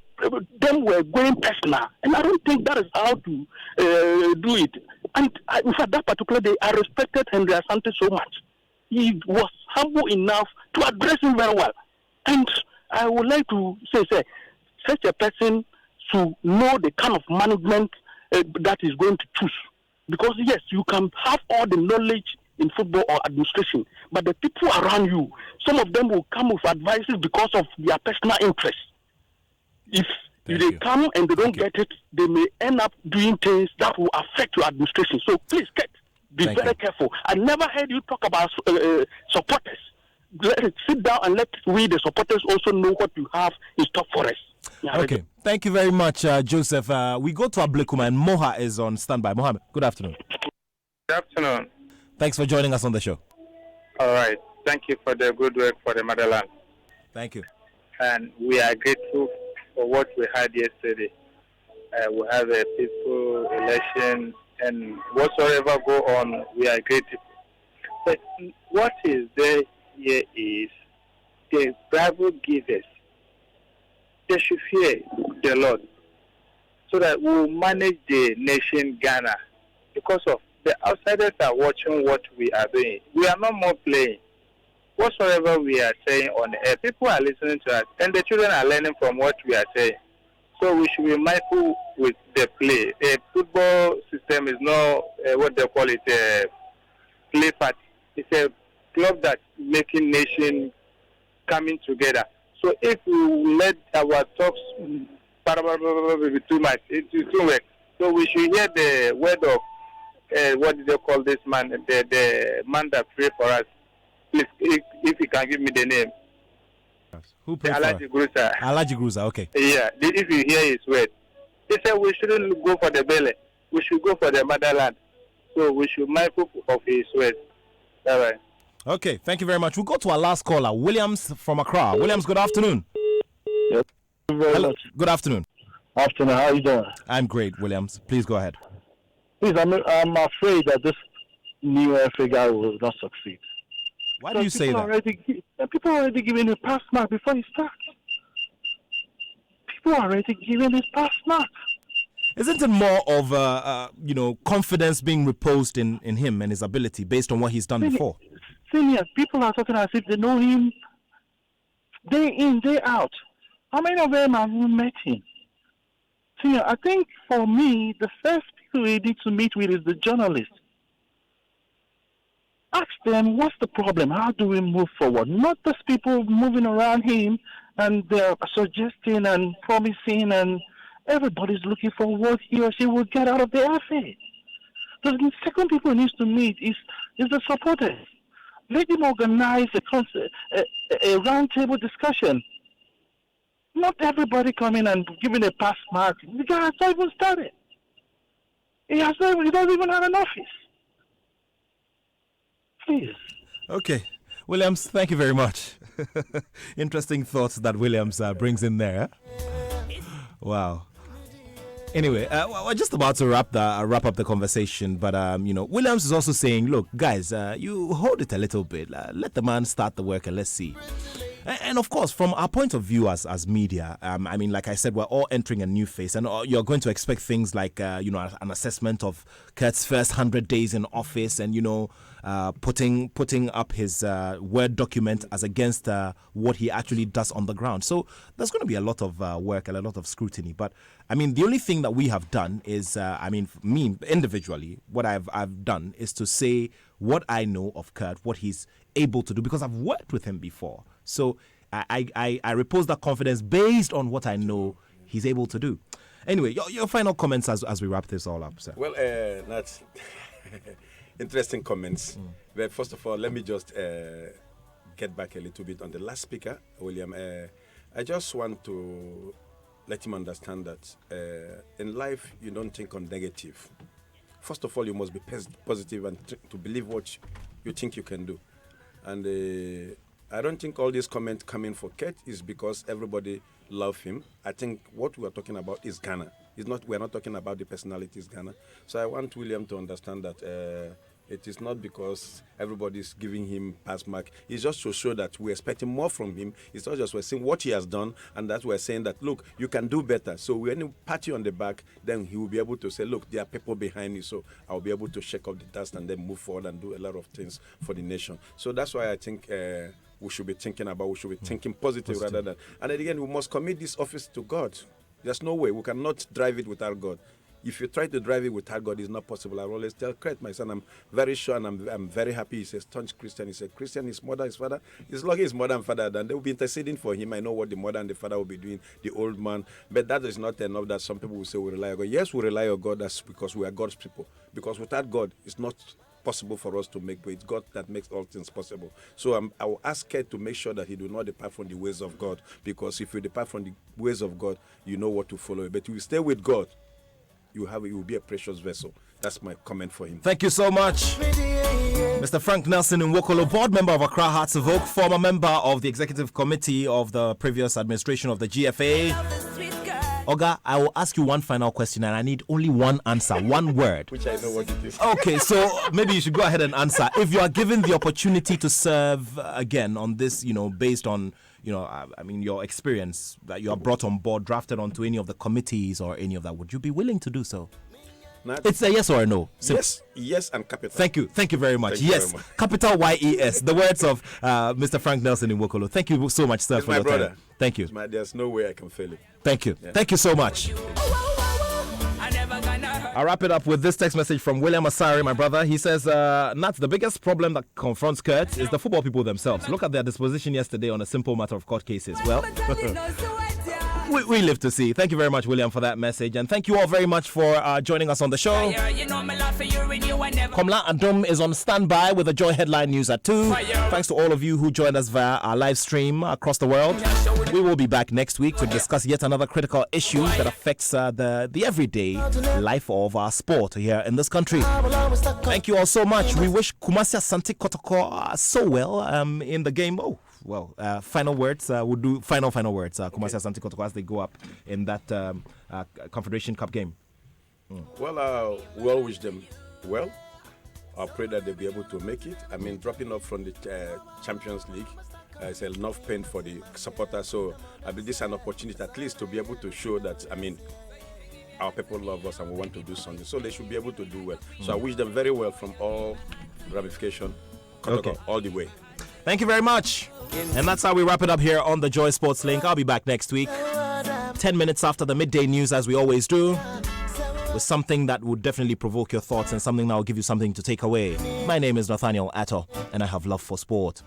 them were going personal, and I don't think that is how to do it. And in fact, that particular day, I respected Henry Asante so much. He was humble enough to address him very well. And I would like to say, such a person should know the kind of management that is going to choose. Because yes, you can have all the knowledge in football or administration, but the people around you, some of them will come with advices because of their personal interest. If they come and they don't get it, they may end up doing things that will affect your administration. So please, be very careful. I never heard you talk about supporters. Sit down and let we, the supporters, also know what you have in store for us. Okay. Thank you very much, Joseph. We go to Ablekuma, and Moha is on standby. Mohammed, good afternoon. Good afternoon. Thanks for joining us on the show. All right. Thank you for the good work for the motherland. Thank you. And we are grateful for what we had yesterday. We have a peaceful election, and whatsoever go on, we are grateful. But what is there here is the Bible givers. They should fear the Lord so that we will manage the nation Ghana, because of the outsiders are watching what we are doing. We are not more playing. Whatsoever we are saying on the air, people are listening to us, and the children are learning from what we are saying. So we should be mindful with the play. The football system is not what they call it, a play party. It's a club that's making nation coming together. So if we let our talks be too much, it's too much. So we should hear the word of what do they call this man, the man that pray for us. Please, if you can give me the name. Who prayed for Alaji Grusa. Alaji Grusa, okay. Yeah, if you hear his word. He said we shouldn't go for the belly. We should go for the motherland. So we should mindful of his word. Bye-bye. Okay, thank you very much. We'll go to our last caller, Williams from Accra. Williams, good afternoon. Yes, thank you very much. Good afternoon. Afternoon, how are you doing? I'm great, Williams. Please go ahead. Please, I'm afraid that this new FA guy will not succeed. Why do you say that? People are already giving a pass mark before he starts. People are already giving his pass mark. Isn't it more of confidence being reposed in him and his ability based on what he's done before? Senior, people are talking as if they know him day in, day out. How many of them have met him? Senior, I think for me, the first people we need to meet with is the journalists. Ask them, what's the problem? How do we move forward? Not just people moving around him and they're suggesting and promising, and everybody's looking for what he or she will get out of the FA. The second people he needs to meet is the supporters. Let him organize a round-table discussion. Not everybody coming and giving a pass mark. The guy has not even started. He doesn't even have an office. Please. Okay. Williams, thank you very much. Interesting thoughts that Williams brings in there. Wow. Anyway, we're just about to wrap up the conversation, but Williams is also saying, look, guys, you hold it a little bit. Let the man start the work and let's see. And of course, from our point of view as media, like I said, we're all entering a new phase, and you're going to expect things like, an assessment of Kurt's first 100 days in office, and putting up his Word document as against what he actually does on the ground. So there's going to be a lot of work and a lot of scrutiny. But the only thing that we have done is, me individually, what I've done is to say what I know of Kurt, what he's able to do, because I've worked with him before. So I repose that confidence based on what I know he's able to do. Anyway, your final comments as we wrap this all up, sir. Well, that's interesting comments. But first of all, let me just get back a little bit on the last speaker, William. I just want to let him understand that in life, you don't think on negative. First of all, you must be positive and to believe what you think you can do. And I don't think all these comments coming for Kurt is because everybody love him. I think what we are talking about is Ghana. We're not talking about the personalities Ghana. So I want William to understand that It is not because everybody's giving him pass mark. It's just to show that we're expecting more from him. It's not just we're saying what he has done, and that we're saying that, look, you can do better. So when you pat you on the back, then he will be able to say, look, there are people behind me, so I'll be able to shake off the dust and then move forward and do a lot of things for the nation. So that's why I think we should be thinking positive rather than. And then again, we must commit this office to God. There's no way. We cannot drive it without God. If you try to drive it without God, it's not possible. I always tell Kurt, my son, I'm very sure and I'm very happy. He's a staunch Christian. He's a Christian, his mother, his father. He's lucky his mother and father done. They will be interceding for him. I know what the mother and the father will be doing, the old man. But that is not enough that some people will say we rely on God. Yes, we rely on God. That's because we are God's people. Because without God, it's not possible for us to make, but it's God that makes all things possible. So I will ask Kurt to make sure that he do not depart from the ways of God. Because if you depart from the ways of God, you know what to follow. But if you stay with God, you will be a precious vessel. That's my comment for him. Thank you so much, Mr. Frank Nelson Nwokolo, board member of Accra Hearts of Oak, former member of the executive committee of the previous administration of the GFA. Oga, I will ask you one final question, and I need only one answer, one word. Which I know what it is. Okay, so maybe you should go ahead and answer. If you are given the opportunity to serve again on this, based on, your experience that you are brought on board, drafted onto any of the committees or any of that, would you be willing to do so? It's a yes or a no. Yes, and capital. Thank you very much. Thank you yes, very much. capital YES. The words of Mr. Frank Nelson Nwokolo. Thank you so much, sir, He's for my your brother. time. Thank you. There's no way I can fail it. Thank you. Yeah. Thank you so much. I'll wrap it up with this text message from William Asari, my brother. He says, Nat, the biggest problem that confronts Kurt is the football people themselves. Look at their disposition yesterday on a simple matter of court cases. Well, we live to see. Thank you very much, William, for that message. And thank you all very much for joining us on the show. Komla Adom is on standby with the Joy Headline News at 2. Thanks to all of you who joined us via our live stream across the world. We will be back next week to discuss yet another critical issue that affects the everyday life of our sport here in this country. Thank you all so much. We wish Kumasi Asante Kotoko so well in the game. Final words. We'll do final words. Kumasi Asante Kotoko as they go up in that Confederation Cup game. Well, we all wish them well. I pray that they'll be able to make it. I mean, dropping off from the Champions League is enough pain for the supporters. So I believe this is an opportunity at least to be able to show that, our people love us and we want to do something. So they should be able to do well. So I wish them very well from all ramifications, all the way. Thank you very much. And that's how we wrap it up here on the Joy Sports Link. I'll be back next week, 10 minutes after the midday news, as we always do, with something that would definitely provoke your thoughts and something that will give you something to take away. My name is Nathaniel Atto, and I have love for sport.